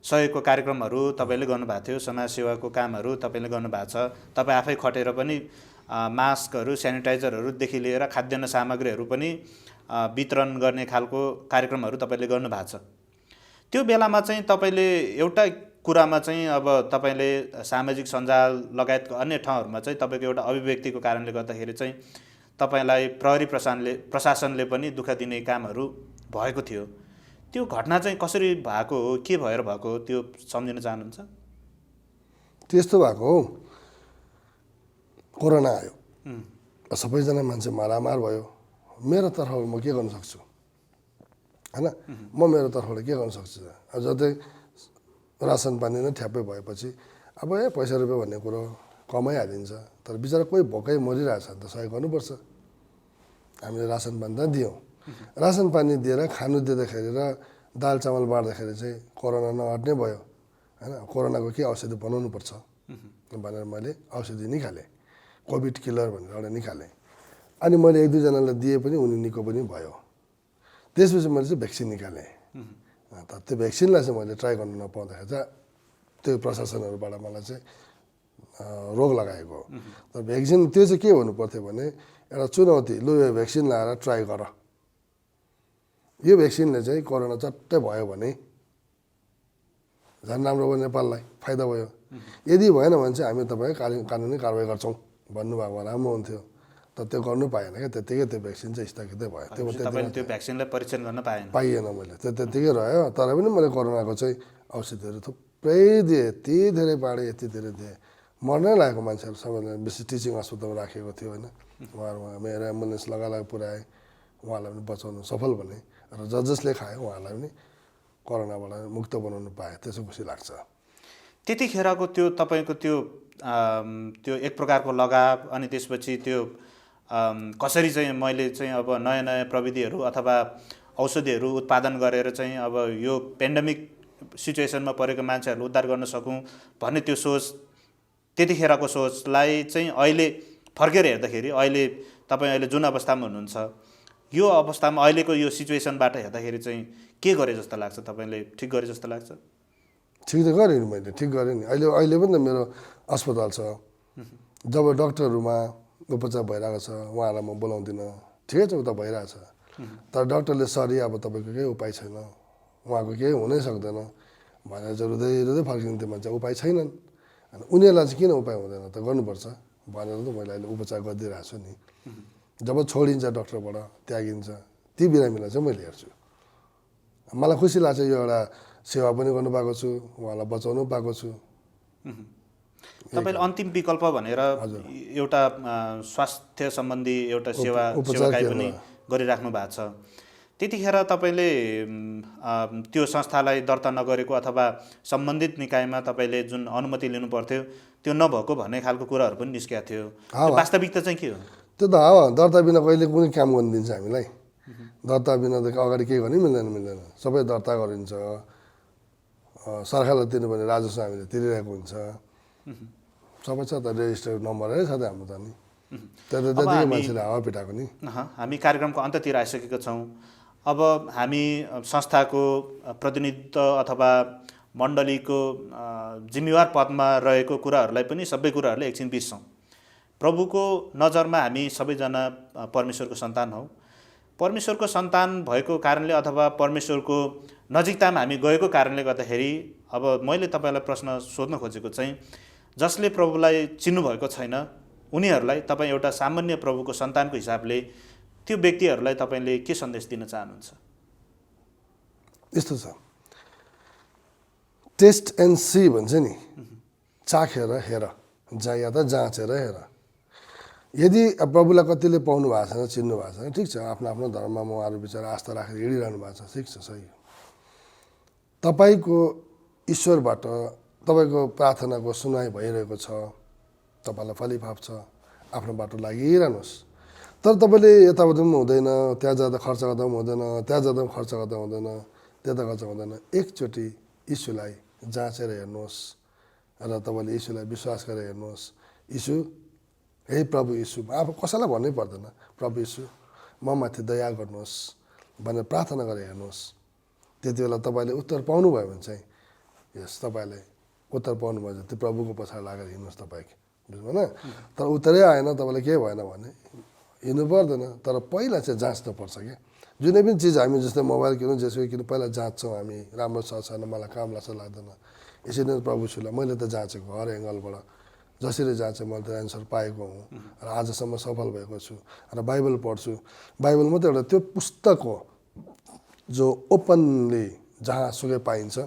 [SPEAKER 2] सहयोगको कार्यक्रमहरू तपाईँले गर्नुभएको थियो, समाजसेवाको कामहरू तपाईँले गर्नुभएको छ। तपाईँ आफै खटेर पनि मास्कहरू, सेनिटाइजरहरूदेखि लिएर खाद्यान्न सामग्रीहरू पनि वितरण गर्ने खालको कार्यक्रमहरू तपाईँले गर्नुभएको छ। त्यो बेलामा चाहिँ तपाईँले एउटा कुरामा चाहिँ अब तपाईँले सामाजिक सञ्जाल लगायतको अन्य ठाउँहरूमा चाहिँ तपाईँको एउटा अभिव्यक्तिको कारणले गर्दाखेरि चाहिँ तपाईँलाई प्रहरी प्रशासनले पनि दुःख दिने कामहरू भएको थियो। त्यो घटना चाहिँ कसरी भएको हो, के भएर भएको हो, त्यो सम्झिन चाहनुहुन्छ?
[SPEAKER 1] त्यस्तो भएको हो, कोरोना आयो, सबैजना मान्छे मारामार भयो। मेरो तर्फबाट म के गर्न सक्छु होइन, म मेरो तर्फबाट के गर्न सक्छु। जतै रासन पानी नै ठ्याप्पै भएपछि अब पैसा रुपियाँ भन्ने कुरो कमाइहालिन्छ, तर बिचरा कोही भोकै मरिरहेछ भने त सहयोग गर्नुपर्छ। हामीले रासन पानी त दियौँ, रासन पानी दिएर खानु दिँदाखेरि र दाल चामल बाँड्दाखेरि चाहिँ कोरोना नहट्ने भयो होइन। कोरोनाको के औषधि बनाउनुपर्छ भनेर मैले औषधि निकालेँ, कोभिड किलर भनेर एउटा निकालेँ। अनि मैले एक दुईजनालाई दिए पनि उनी निको पनि भयो। त्यसपछि मैले चाहिँ भ्याक्सिन निकालेँ। तर त्यो भ्याक्सिनलाई चाहिँ मैले ट्राई गर्नु नपाउँदाखेरि चाहिँ त्यो प्रशासनहरूबाट मलाई चाहिँ रोग लगाएको हो। तर भ्याक्सिन त्यो चाहिँ के हुनु पर्थ्यो भने एउटा चुनौती, लु यो भ्याक्सिन लगाएर ट्राई गर, यो भ्याक्सिनले चाहिँ कोरोना चट्टै भयो भने झन् राम्रो भयो, नेपाललाई फाइदा भयो। यदि भएन भने चाहिँ हामी तपाईँ कानुनी कारवाही गर्छौँ भन्नुभएको राम्रो हुन्थ्यो। तर त्यो गर्नु पाएन क्या, त्यत्तिकै त्यो भ्याक्सिन चाहिँ स्थगितै भयो।
[SPEAKER 2] त्यो भ्याक्सिनलाई परीक्षण गर्न
[SPEAKER 1] पाइएन मैले, त्यो त्यत्तिकै रह्यो। तर पनि मैले कोरोनाको चाहिँ औषधिहरू थुप्रै दिएँ, यति धेरै बाँडेँ, यति धेरै दिएँ। मर्नै लागेको मान्छेहरू सबैलाई बेसी टिचिङ अस्पतालमा राखेको थियो होइन। उहाँहरू मेरो एम्बुलेन्स लगाएर पुऱ्याएँ, उहाँलाई पनि बचाउनु सफल भने र जसले खायो उहाँलाई पनि कोरोनाबाट मुक्त बनाउनु पाएँ, त्यसो खुसी लाग्छ।
[SPEAKER 2] त्यतिखेरको त्यो तपाईँको त्यो एक प्रकारको लगाव, अनि त्यसपछि त्यो कसरी चाहिँ मैले चाहिँ अब नयाँ नयाँ प्रविधिहरू अथवा औषधिहरू उत्पादन गरेर चाहिँ अब यो पेन्डेमिक सिचुएसनमा परेको मान्छेहरूलाई उद्धार गर्न सकौँ भन्ने त्यो सोच, त्यतिखेरको सोचलाई चाहिँ अहिले फर्केर हेर्दाखेरि अहिले तपाईँ अहिले जुन अवस्थामा हुनुहुन्छ, यो अवस्थामा अहिलेको यो सिचुएसनबाट हेर्दाखेरि चाहिँ के गरे जस्तो लाग्छ? तपाईँले ठिक गरे जस्तो लाग्छ?
[SPEAKER 1] ठिक त गरेँ नि मैले, ठिक गरेँ नि। अहिले पनि त मेरो अस्पताल छ, जब डक्टरहरूमा उपचार भइरहेको छ उहाँहरूलाई म बोलाउँदिनँ, ठिकै छ उता भइरहेछ। तर डक्टरले सरी अब तपाईँको केही उपाय छैन, उहाँको केही हुनै सक्दैन भनेर चाहिँ रुँदै रुँदै फर्किन्थ्यो मान्छे, उपाय छैनन्। अनि उनीहरूलाई चाहिँ किन उपाय हुँदैन त, गर्नुपर्छ भनेर त मैले अहिले उपचार गरिदिइरहेको छु नि। जब छोडिन्छ डक्टरबाट, त्यागिन्छ, ती बिरामीलाई चाहिँ मैले हेर्छु। मलाई खुसी लाग्छ, यो एउटा सेवा पनि गर्नु पाएको छु, उहाँलाई बचाउनु पाएको छु।
[SPEAKER 2] तपाईँले अन्तिम विकल्प भनेर एउटा स्वास्थ्य सम्बन्धी एउटा सेवाकाई पनि गरिराख्नु भएको छ। त्यतिखेर तपाईँले त्यो संस्थालाई दर्ता नगरेको अथवा सम्बन्धित निकायमा तपाईँले जुन अनुमति लिनु पर्थ्यो त्यो नभएको भन्ने खालको कुराहरू पनि निस्केको थियो। वास्तविकता चाहिँ के हो?
[SPEAKER 1] त्यो त हो, दर्ता बिना कहिले कुनै काम गर्नु दिन्छ हामीलाई? दर्ता बिना त अगाडि केही गर्नै मिल्दैन। सबै दर्ता गरिन्छ, सरकारलाई तिर्नुपर्ने राजस्व हामीले तिरिरहेको हुन्छ, सबै छ त, रेजिस्टर नम्बरै छ त हाम्रो त नि। त्यतिकै मान्छेले हावा पिटाएको नि।
[SPEAKER 2] हामी कार्यक्रमको अन्त्यतिर आइसकेका छौँ। अब हामी संस्थाको प्रतिनिधित्व अथवा मण्डलीको जिम्मेवार पदमा रहेको कुराहरूलाई पनि सबै कुराहरूले एकछिन बिर्सौँ। प्रभुको नजरमा हामी सबैजना परमेश्वरको सन्तान हौँ। परमेश्वरको सन्तान भएको कारणले अथवा परमेश्वरको नजिकतामा हामी गएको कारणले गर्दाखेरि अब मैले तपाईँलाई प्रश्न सोध्न खोजेको चाहिँ जसले प्रभुलाई चिन्नुभएको छैन उनीहरूलाई तपाईँ एउटा सामान्य प्रभुको सन्तानको हिसाबले त्यो व्यक्तिहरूलाई तपाईँले के सन्देश दिन चाहनुहुन्छ?
[SPEAKER 1] यस्तो छ, टेस्ट एन्ड सी भन्छ नि, चाखेर हेर, या त जाँचेर हेर। यदि प्रभुलाई कतिले पाउनु भएको छैन, चिन्नु भएको छैन, ठिक छ, आफ्नो आफ्नो धर्ममा उहाँहरू बिचरा आस्था राखेर हिँडिरहनु भएको छ, ठिक छ, सही हो। तपाईँको ईश्वरबाट तपाईँको प्रार्थनाको सुनाइ भइरहेको छ, तपाईँलाई फलिफाप छ, आफ्नो बाटो लागिरहनुहोस्। तर तपाईँले यताउता पनि हुँदैन, त्यहाँ जाँदा खर्च गर्दा पनि हुँदैन, त्यहाँ जाँदा पनि खर्च गर्दा हुँदैन, त्यता खर्च हुँदैन। एकचोटि यीशुलाई जाँचेर हेर्नुहोस् र तपाईँले यीशुलाई विश्वास गरेर हेर्नुहोस्। यीशु, हे प्रभु यीशु, आफू कसैलाई भन्नै पर्दैन, प्रभु यीशु म माथि दया गर्नुहोस् भनेर प्रार्थना गरेर हेर्नुहोस्। त्यति बेला तपाईँले उत्तर पाउनुभयो भने चाहिँ यस तपाईँले उत्तर पाउनुभयो भने त्यो प्रभुको पछाडि लागेर हिँड्नुहोस् तपाईँको, बुझ्नु भएन? तर उत्तरै आएन, तपाईँलाई केही भएन भने हिँड्नु पर्दैन। तर पहिला चाहिँ जाँच्नुपर्छ क्या। जुनै पनि चिज हामी जस्तै मोबाइल किनौँ, जेसुकै किनौँ, पहिला जाँच्छौँ हामी, राम्रो छ छैन, मलाई काम लाग्छ लाग्दैन। यसरी नै प्रभु यीशुलाई मैले त जाँचेको हर एङ्गलबाट, जसरी जाँचेँ मैले त एन्सर पाएको हुँ र आजसम्म सफल भएको छु। र बाइबल पढ्छु, बाइबल मात्रै एउटा त्यो पुस्तक हो जो ओपनली जहाँसुकै पाइन्छ।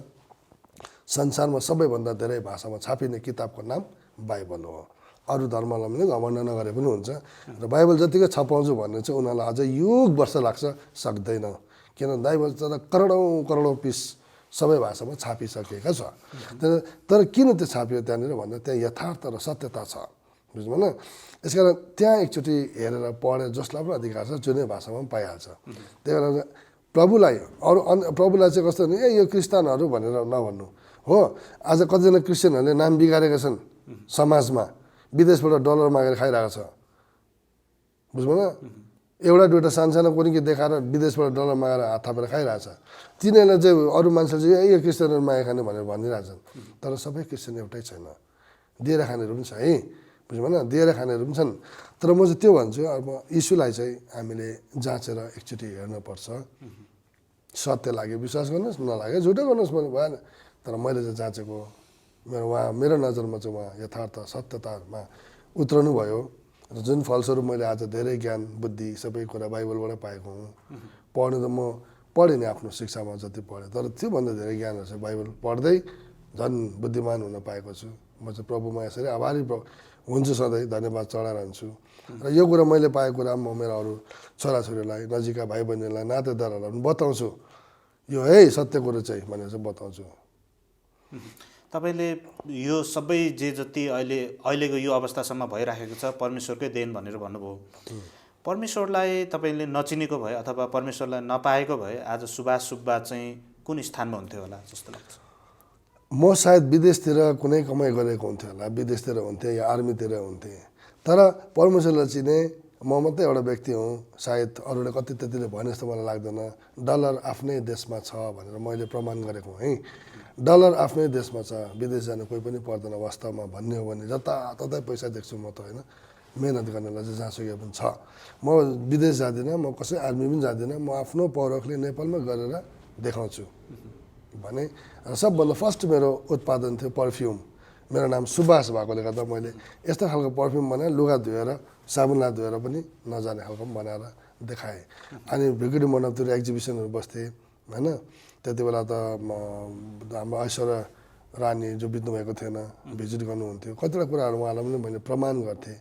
[SPEAKER 1] संसारमा सबैभन्दा धेरै भाषामा छापिने किताबको नाम बाइबल हो। अरू धर्मलाई पनि घमण्ड नगरे पनि हुन्छ। र बाइबल जतिकै छपाउँछु भन्ने चाहिँ उनीहरूलाई अझै युग वर्ष लाग्छ, सक्दैन। किनभने बाइबल त करोडौँ करोडौँ पिस सबै भाषामा छापिसकेका छ। तर किन त्यो छापियो त्यहाँनिर भन्दा त्यहाँ यथार्थ र सत्यता छ, बुझ्नु भएन? यसकारण त्यहाँ एकचोटि हेरेर पढेर जसलाई पनि अधिकार छ जुनै भाषामा पनि पाइहाल्छ। त्यही भएर प्रभुलाई प्रभुलाई चाहिँ कस्तो भने यो क्रिस्चियनहरू भनेर नभन्नु हो। आज कतिजना क्रिस्चियनहरूले नाम बिगारेका छन्, समाजमा विदेशबाट डलर मागेर खाइरहेको छ, बुझ्नु भएन? एउटा दुइटा सानसानो कुनै के देखाएर विदेशबाट डलर मागेर हात थापेर खाइरहेछ। तिनीहरूलाई चाहिँ अरू मान्छेले चाहिँ यो क्रिस्चियनहरू मागे खाने भनेर भनिरहेछन्। तर सबै क्रिस्चियन एउटै छैन, दिएर खानेहरू पनि छ है, बुझ्नु भएन? दिएर खानेहरू पनि छन्। तर म चाहिँ त्यो भन्छु, अब यीशुलाई चाहिँ हामीले जाँचेर एकचोटि हेर्नुपर्छ। सत्य लाग्यो विश्वास गर्नुहोस्, नलाग्यो झुटो गर्नुहोस् भन्नु भएन। तर मैले चाहिँ जाँचेको, मेरो नजरमा चाहिँ उहाँ यथार्थ सत्यतामा उत्रनु भयो। र जुन फलस्वरूप मैले आज धेरै ज्ञान बुद्धि सबै कुरा बाइबलबाट पाएको हुँ। पढ्नु त म पढेँ नि आफ्नो शिक्षामा जति पढेँ, तर त्योभन्दा धेरै ज्ञानहरू चाहिँ बाइबल पढ्दै झन् बुद्धिमान हुन पाएको छु। म चाहिँ प्रभुमा यसरी आभारी हुन्छु, सधैँ धन्यवाद चढाइरहन्छु। र यो कुरा मैले पाएको कुरा म मेरो अरू छोराछोरीलाई, नजिकका भाइ बहिनीलाई, नातेदारहरूलाई पनि बताउँछु, यो है सत्य कुरो चाहिँ भनेर चाहिँ बताउँछु।
[SPEAKER 2] तपाईँले यो सबै जे जति अहिलेको यो अवस्थासम्म भइराखेको छ परमेश्वरकै देन भनेर भन्नुभयो। परमेश्वरलाई तपाईँले नचिनेको भए अथवा परमेश्वरलाई नपाएको भए आज सुभाष सुब्बा चाहिँ कुन स्थानमा हुन्थ्यो होला जस्तो लाग्छ?
[SPEAKER 1] म सायद विदेशतिर कुनै कमाइ गरेको हुन्थ्यो होला, विदेशतिर हुन्थेँ या आर्मीतिर हुन्थेँ। तर परमेश्वरलाई चिने म मात्रै एउटा व्यक्ति हुँ, सायद अरूले कति त्यतिले भने जस्तो मलाई लाग्दैन। डलर आफ्नै देशमा छ भनेर मैले प्रमाण गरेको हुँ है। डलर आफ्नै देशमा छ, विदेश जानु कोही पनि पर्दैन वास्तवमा भन्ने हो भने। जताततै पैसा देख्छु म त होइन, मेहनत गर्नेलाई चाहिँ जहाँसुकै पनि छ। म विदेश जाँदिनँ, म कसै आर्मी पनि जाँदिनँ, म आफ्नो पौरखले नेपालमा गरेर देखाउँछु भने। र सबभन्दा फर्स्ट मेरो उत्पादन थियो पर्फ्युम। मेरो नाम सुभाष भएकोले गर्दा मैले यस्तो खालको पर्फ्युम बनाएँ, लुगा धोएर साबुनलाई धोएर पनि नजाने खालको पनि बनाएर देखाएँ। अनि भिक्टोरिया मण्डपतिर एक्जिबिसनहरू बस्थेँ होइन। त्यति बेला त हाम्रो ऐश्वर्या रानी जो बित्नुभएको थिएन भिजिट गर्नुहुन्थ्यो। कतिवटा कुराहरू उहाँलाई पनि मैले प्रमाण गर्थेँ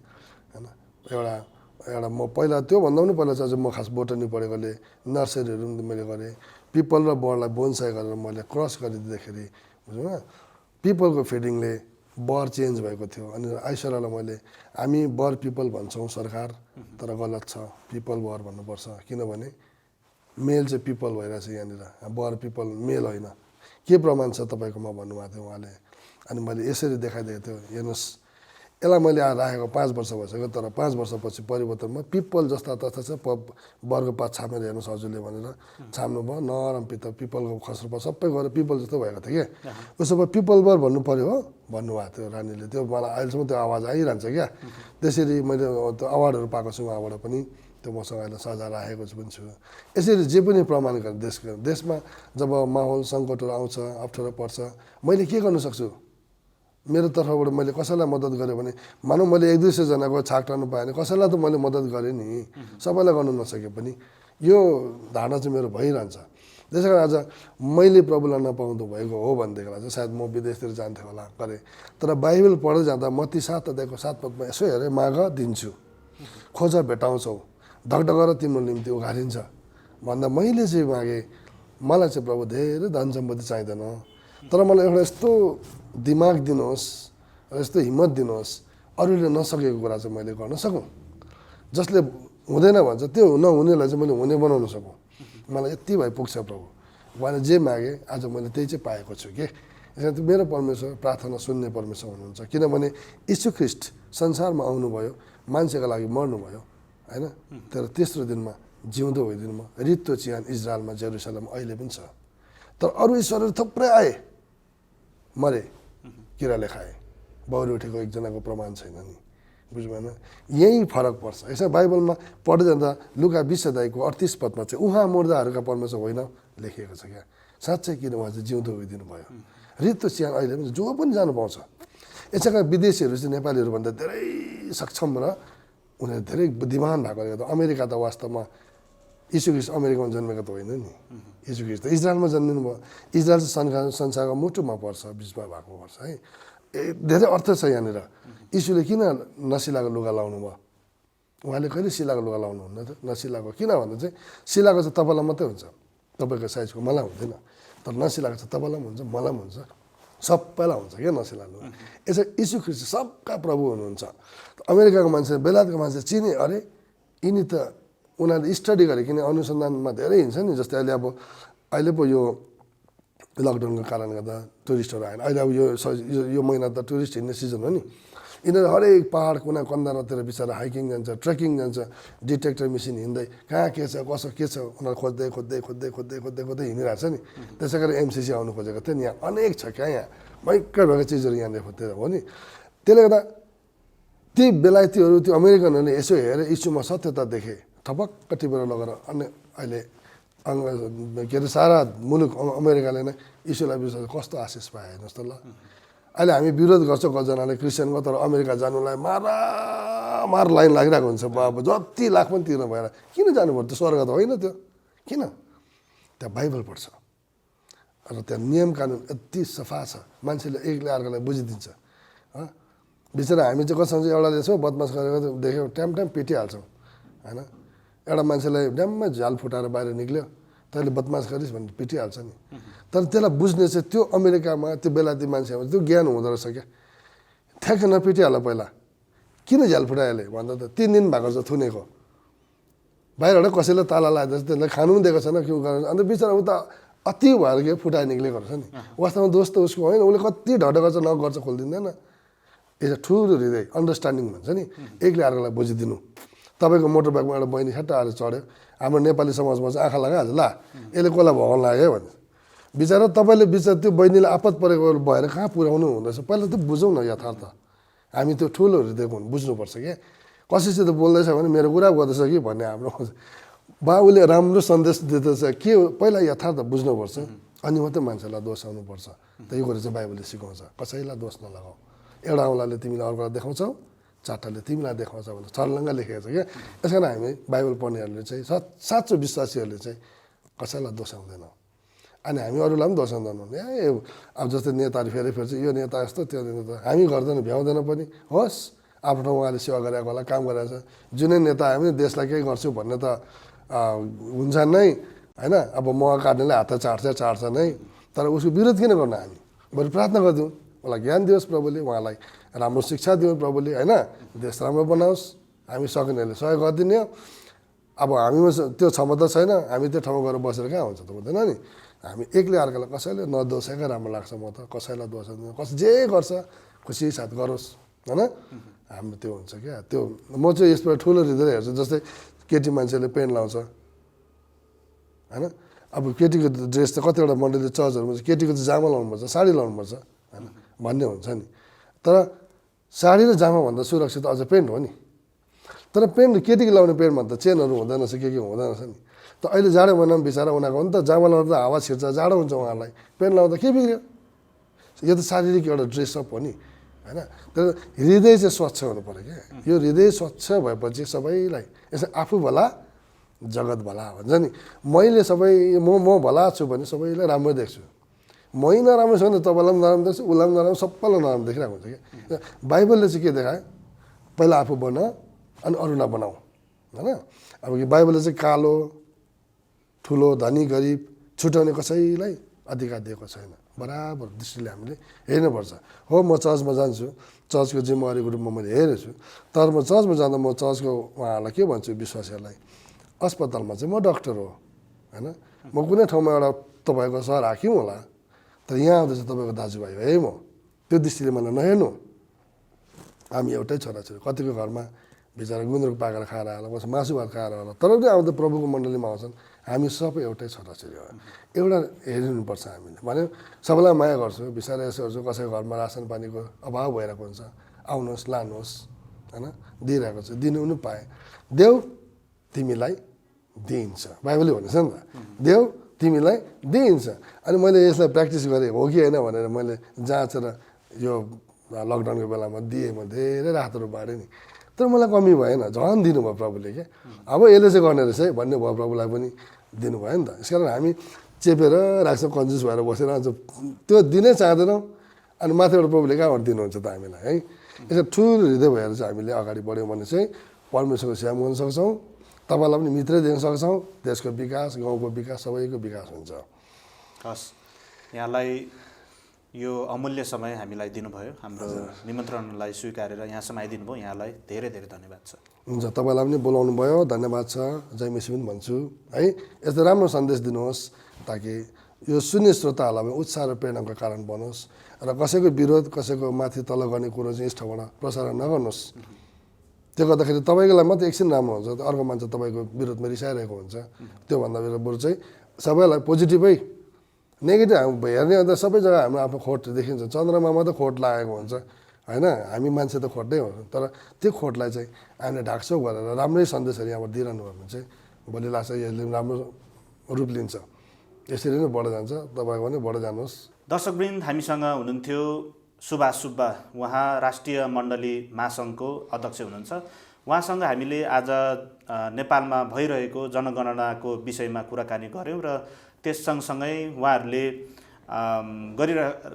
[SPEAKER 1] होइन। एउटा म पहिला त्योभन्दा पनि पहिला चाहिँ म खास बोटनी पढेकोले नर्सरीहरू पनि मैले गरेँ। पिपल र बरलाई बोनसाई गरेर मैले क्रस गरिदिँदाखेरि बुझ्नु न, पिपलको फिडिङले बर चेन्ज भएको थियो। अनि ऐश्वर्यालाई मैले हामी बर पिपल भन्छौँ सरकार, तर गलत छ, पिपल बर भन्नुपर्छ। किनभने मेल चाहिँ पिपल भइरहेछ यहाँनिर, बर पिपल मेल होइन। के प्रमाण छ तपाईँकोमा भन्नुभएको थियो उहाँले। अनि मैले यसरी देखाइदिएको थियो, हेर्नुहोस् यसलाई मैले राखेको 5 वर्ष भइसक्यो, तर 5 वर्षपछि परिवर्तनमा पिपल जस्ता तस्ता छ, बरको पात छामेर हेर्नुहोस् हजुरले भनेर छाम्नुभयो। नरम पिपलको खस्रो सबै गएर पिपल जस्तो भएको थियो क्या। उसो भए पिपल बर भन्नु पऱ्यो हो भन्नुभएको थियो रानीले। त्यो मलाई अहिलेसम्म त्यो आवाज आइरहन्छ क्या। त्यसरी मैले त्यो अवार्डहरू पाएको छु उहाँबाट पनि, त्यो मसँग अहिले सजा राखेको पनि छु। यसरी जे पनि प्रमाण गरेँ देशमा जब माहौल सङ्कटहरू आउँछ, अप्ठ्यारो पर्छ, मैले के गर्न सक्छु? मेरो तर्फबाट मैले कसैलाई मद्दत गरेँ भने मानौँ मैले 100-200 जनाको छाक टार्नु पाएँ भने कसैलाई त मैले मद्दत गरेँ नि, सबैलाई गर्नु नसके पनि यो धारणा चाहिँ मेरो भइरहन्छ। त्यसै कारण आज मैले प्रभुलाई नपाउँदो भएको हो भनेदेखिलाई चाहिँ सायद म विदेशतिर जान्थेँ होला गरेँ। तर बाइबल पढ्दै जाँदा मत्ती 7 अध्यायको 7 पदमा यसो हेरेँ, माग दिन्छु, खोज भेटाउँछौ, ढकढक र तिम्रो निम्ति उघारिन्छ भन्दा मैले चाहिँ मागेँ। मलाई चाहिँ प्रभु धेरै धन सम्पत्ति चाहिँदैन, तर मलाई एउटा यस्तो दिमाग दिनुहोस् र यस्तो हिम्मत दिनुहोस् अरूले नसकेको कुरा चाहिँ मैले गर्न सकौँ, जसले हुँदैन भन्छ त्यो नहुनेलाई चाहिँ मैले हुने बनाउन सकौँ। मलाई यति भए पुग्छ प्रभु। उहाँले जे मागेँ आज मैले त्यही चाहिँ पाएको छु कि। यसरी मेरो परमेश्वर प्रार्थना सुन्ने परमेश्वर हुनुहुन्छ, किनभने यीशु ख्रीष्ट संसारमा आउनुभयो, मान्छेको लागि मर्नुभयो होइन, तर तेस्रो दिनमा जिउँदो भइदिनु म। रित्तो चिहान इजरायलमा जेरुसलेम अहिले पनि छ। तर अरू ईश्वरहरू थुप्रै आए, मरे, किराले खाए, बौरी उठेको एकजनाको प्रमाण छैन नि, बुझ्नु भएन। यही फरक पर्छ। यसमा बाइबलमा पढ्दै जाँदा लुका 20 अध्यायको 38 पदमा चाहिँ उहाँ मुर्दाहरूका परमेश्वर होइन लेखिएको छ क्या। साँच्चै किन उहाँ चाहिँ जिउँदो भइदिनु भयो। रित्तो चिहान अहिले पनि जो पनि जानु पाउँछ। यसै कारण विदेशीहरू चाहिँ नेपालीहरूभन्दा धेरै सक्षम र उनीहरू धेरै बुद्धिमान भएकोले गर्दा अमेरिका त वास्तवमा यीशु ख्रीष्ट अमेरिकामा जन्मेको त होइन नि, यीशु ख्रीष्ट त इजरायलमा जन्मिनु भयो। इजरायल चाहिँ संसारको मुटुमा पर्छ, बिचमा भएको पर्छ है। धेरै अर्थ छ यहाँनिर। यीशुले किन नसिलाको लुगा लाउनु भयो? उहाँले कहिले सिलाको लुगा लाउनुहुन्न त, नसिलाको। किन भन्दा चाहिँ सिलाको चाहिँ तपाईँलाई मात्रै हुन्छ, तपाईँको साइजको मलाई हुँदैन। तर नसिलाको चाहिँ तपाईँलाई पनि हुन्छ, मलाई पनि हुन्छ, सबैलाई हुन्छ क्या नसिला लुगा। यसै यीशु ख्रीष्ट सबका प्रभु हुनुहुन्छ। अमेरिकाको मान्छे, बेलायतको मान्छे चिने, अरे यिनी त उनीहरूले स्टडी गरे, किन अनुसन्धानमा धेरै हिँड्छ नि। जस्तै अहिले पो यो लकडाउनको कारणले गर्दा टुरिस्टहरू आएन। अहिले अब यो महिना त टुरिस्ट हिँड्ने सिजन हो नि। यिनीहरू हरेक पाहाड कुना कन्दरातिर बिचरा हाइकिङ जान्छ, ट्रेकिङ जान्छ, डिटेक्टर मेसिन हिँड्दै कहाँ के छ कसो के छ उनीहरू खोज्दै खोज्दै खोज्दै खोज्दै खोज्दै खोज्दै हिँडिरहेको छ नि। त्यसै गरी एमसिसी आउनु खोजेको थियो नि। यहाँ अनेक छ क्या, यहाँ भयङ्कर भएको चिजहरू यहाँनिर खोज्दै हो नि। त्यसले गर्दा ती बेलायतीहरू, त्यो अमेरिकनहरूले यसो हेरे, यीशुमा सत्यता देखे, ठपक्क टिपेर लगेर अनि अहिले के अरे सारा मुलुक अमेरिकाले नै यीशुलाई विश्वास कस्तो आशिष पाए हेर्नुहोस् त ल। अहिले हामी विरोध गर्छौँ कतिजनाले क्रिस्चियनको, तर अमेरिका जानुलाई मार लाइन लागिरहेको हुन्छ। बाबु जति लाख पनि तिर्नु भएर किन जानुपर्छ? त्यो स्वर्ग त होइन त्यो, किन? त्यहाँ बाइबल पढ्छ र त्यहाँ नियम कानुन यति सफा छ, मान्छेले एकले अर्कोलाई बुझिदिन्छ। बिचरा हामी चाहिँ कसँग चाहिँ एउटाले यसो बदमास गरेको देख्यौँ, टाइम पिटिहाल्छौँ होइन। एउटा मान्छेलाई ड्याममा झाल फुटाएर बाहिर निक्ल्यो, तैँले बदमास गरिस् भनेर पिटिहाल्छ नि। तर त्यसलाई बुझ्ने चाहिँ त्यो अमेरिकामा त्यो बेलायती मान्छेमा त्यो ज्ञान हुँदो रहेछ क्या। ठ्याक्कै नपिटिहाल पहिला, किन झ्याल फुटाइहाले भन्दा त 3 दिन भएको छ थुनेको, बाहिरबाट कसैले ताला लगाइदिएछ, त्यसलाई खानु पनि दिएको छैन, के गर्नु। अन्त बिचरा उता अति भएर के फुटाइ निक्लेको रहेछ नि। वास्तवमा दोष त उसको होइन, उसले कति ढड गर्छ नगर्छ खोलिदिँदैन। एउटा ठुलो हृदय अन्डरस्ट्यान्डिङ भन्छ नि, एकले अर्कोलाई बुझिदिनु। तपाईँको मोटरबाइकमा एउटा बहिनी ठ्याट्ट आएर चढ्यो, हाम्रो नेपाली समाजमा चाहिँ आँखा लगाइहाल्छ, ला यसले कसलाई भगवान लाग्यो भन्छ। बिचरा तपाईँले बिचरा त्यो बहिनीलाई आपत परेको भएर कहाँ पुर्याउनु हुँदैछ, पहिला त्यो बुझौँ न यथार्थ। हामी त्यो ठुलो हृदयको बुझ्नुपर्छ क्या। कसैसित बोल्दैछ भने मेरो कुरा गर्दैछ कि भन्ने हाम्रो बाबुले राम्रो सन्देश दिँदैछ के हो, पहिला यथार्थ बुझ्नुपर्छ, अनि मात्रै मान्छेलाई दोष आउनुपर्छ। त्यही कुरा चाहिँ बाइबलले सिकाउँछ, कसैलाई दोष नलगाऊ। एउटा औँलाले तिमीलाई अर्कोलाई देखाउँछौ, चारवटाले तिमीलाई देखाउँछ भनेर छर्लङ्ग लेखेको छ क्या। यस कारण हामी बाइबल पढ्नेहरूले चाहिँ साँचो विश्वासीहरूले चाहिँ कसैलाई दोषाउँदैन, अनि हामी अरूलाई पनि दोषाउँदैनौँ। ए अब जस्तै नेताहरू फेरि चाहिँ यो नेता यस्तो त्यो नेता, हामी गर्दैन भ्याउँदैन पनि। होस्, आफ्नो उहाँले सेवा गरेको होला, काम गरेको छ, जुनै नेता आयो भने देशलाई केही गर्छु भन्ने त हुन्छ नै होइन। अब मह काट्नेले हात चाट्छ नै, तर उसको विरोध किन गर्नु? हामी बरु प्रार्थना गरिदिउँ, उसलाई ज्ञान दियोस् प्रभुले, उहाँलाई राम्रो शिक्षा दिउँ प्रभुले होइन, देश राम्रो बनाओस्। हामी सक्नेहरूले सहयोग गरिदिने हो। अब हामीमा त्यो क्षमता छैन, हामी त्यो ठाउँमा गएर बसेर कहाँ हुन्छ त, हुँदैन नि। हामी एकले अर्कालाई कसैले नदोषेकै राम्रो लाग्छ। म त कसैलाई दोष दिँदैन, जे गर्छ खुसी साथ गरोस् होइन, हाम्रो त्यो हुन्छ क्या। त्यो म चाहिँ यसबाट ठुलो हृदय हेर्छु। जस्तै केटी मान्छेले पेन्ट लाउँछ होइन, अब केटीको ड्रेस त कतिवटा मन्डलीले चर्चहरूमा चाहिँ केटीको चाहिँ जामा लाउनुपर्छ, साडी लाउनुपर्छ होइन भन्ने हुन्छ नि। तर साडी र जामाभन्दा सुरक्षित अझ पेन्ट हो नि। तर पेन्ट केटीको लाउने पेन्टभन्दा चेनहरू हुँदैन रहेछ, के हुँदैन रहेछ नि। त अहिले जाडो महिनामा बिचरा उनीहरूको नि त जामा लाउँदा हावा छिर्छ, जाडो हुन्छ उहाँहरूलाई, पेन्ट लाउँदा के बिग्रियो? यो त शारीरिक एउटा ड्रेसअप हो नि। होइन। तर हृदय चाहिँ स्वच्छ हुनु पऱ्यो क्या। यो हृदय स्वच्छ भएपछि सबैलाई यसो आफू भला जगत भला भन्छ नि। मैले म भला छु भने सबैलाई राम्रो देख्छु। मै नराम्रो छ भने तपाईँलाई पनि नराम्रो देख्छु, उसलाई पनि नराम्रो, सबैलाई नराम्रो देखिरहेको हुन्छ क्या। बाइबलले चाहिँ के देखायो, पहिला आफू बन अनि अरू नबनाऊ होइन। अब कि बाइबलले चाहिँ कालो ठुलो धनी गरिब छुट्याउने कसैलाई अधिकार दिएको छैन। बराबर दृष्टिले हामीले हेर्नुपर्छ। हो म चर्चमा जान्छु, चर्चको जिम्मेवारीको रूपमा मैले हेरेछु, तर म चर्चमा जाँदा म चर्चको उहाँहरूलाई के भन्छु विश्वासीहरूलाई, अस्पतालमा चाहिँ म डक्टर हो होइन। म कुनै ठाउँमा एउटा तपाईँको सर हाकिम होला, तर यहाँ आउँदा चाहिँ तपाईँको दाजुभाइ हो है। म त्यो दृष्टिले मलाई नहेर्नु। हामी एउटै छोराछोरी, कतिको घरमा बिचरा गुन्द्रुक पाकेर खाएर होला, कसै मासु भात खाएर होला, तर पनि आउँदा प्रभुको मण्डलीमा आउँछन्। हामी सबै एउटै छोराछोरी हो, एउटा हेरिनुपर्छ हामीले। भने सबैलाई माया गर्छु, बिस्तारै यसो गर्छु, कसैको घरमा रासन पानीको अभाव भइरहेको हुन्छ, आउनुहोस् लानुहोस् होइन, दिइरहेको छ, दिनु पनि पाएँ। देऊ तिमीलाई दिइन्छ, बाइबलले भनेछ नि त, देऊ तिमीलाई दिइन्छ। अनि मैले यसलाई प्र्याक्टिस गरेँ हो कि होइन भनेर मैले जाँचेर यो लकडाउनको बेलामा दिएँ। म धेरै रातहरू बाँडेँ नि, तर मलाई कमी भएन, झन् दिनुभयो प्रभुले क्या। अब यसले चाहिँ गर्ने रहेछ है भन्ने भयो, प्रभुलाई पनि दिनुभयो नि त। यस कारण हामी चेपेर राख्छौँ, कन्जुस भएर बसेर आउँछौँ, त्यो दिनै चाहँदैनौँ। अनि माथिबाट प्रभुले कहाँबाट दिनुहुन्छ त हामीलाई है। यसो ठुलो हृदय भएर चाहिँ हामीले अगाडि बढ्यौँ भने चाहिँ परमेश्वरको सेवा गर्न सक्छौँ, तपाईँलाई पनि मित्रै दिन सक्छौँ, देशको विकास, गाउँको विकास, सबैको विकास हुन्छ।
[SPEAKER 3] हस्, यहाँलाई यो अमूल्य समय हामीलाई दिनुभयो, हाम्रो निमन्त्रणलाई स्वीकारेर यहाँसम्म आइदिनु भयो, यहाँलाई धेरै धेरै धन्यवाद छ।
[SPEAKER 1] हुन्छ, तपाईँलाई पनि बोलाउनु भयो, धन्यवाद छ। जय मसी पनि भन्छु है। यस्तो राम्रो सन्देश दिनुहोस् ताकि यो सुन्ने श्रोताहरूलाई पनि उत्साह र प्रेरणाको कारण बनोस्, र कसैको विरोध, कसैको माथि तल गर्ने कुरो चाहिँ यस ठाउँबाट प्रसारण नगर्नुहोस्। त्यो गर्दाखेरि तपाईँको लागि मात्रै एकछिन राम्रो हुन्छ, अर्को मान्छे तपाईँको विरोधमा रिसाइरहेको हुन्छ। त्योभन्दा बरु चाहिँ सबैलाई पोजिटिभै, नेगेटिभ हेर्ने अन्त सबै जग्गा हाम्रो आफ्नो खोट देखिन्छ। चन्द्रमा मात्रै खोट लागेको हुन्छ होइन, हामी मान्छे त खोटै हो, तर त्यो खोटलाई चाहिँ हामीले ढाकछोप गरेर राम्रै सन्देशहरू यहाँबाट दिइरहनु भयो भने चाहिँ भोलि लाग्छ यसले राम्रो रूप लिन्छ। यसरी नै बढेर जान्छ, तपाईँको पनि बढेर जानुहोस्।
[SPEAKER 3] दर्शकवृन्द, हामीसँग हुनुहुन्थ्यो सुभाष सुब्बा, उहाँ राष्ट्रिय मण्डली महासङ्घको अध्यक्ष हुनुहुन्छ। उहाँसँग हामीले आज नेपालमा भइरहेको जनगणनाको विषयमा कुराकानी गऱ्यौँ र त्यस सँगसँगै उहाँहरूले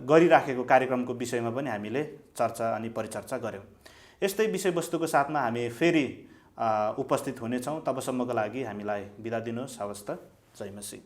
[SPEAKER 3] गरिराखेको कार्यक्रमको विषयमा पनि हामीले चर्चा अनि परिचर्चा गऱ्यौँ। यस्तै विषयवस्तुको साथमा हामी फेरि उपस्थित हुनेछौँ। तबसम्मको लागि हामीलाई बिदा दिनुहोस्। हवस् त, जय मसी।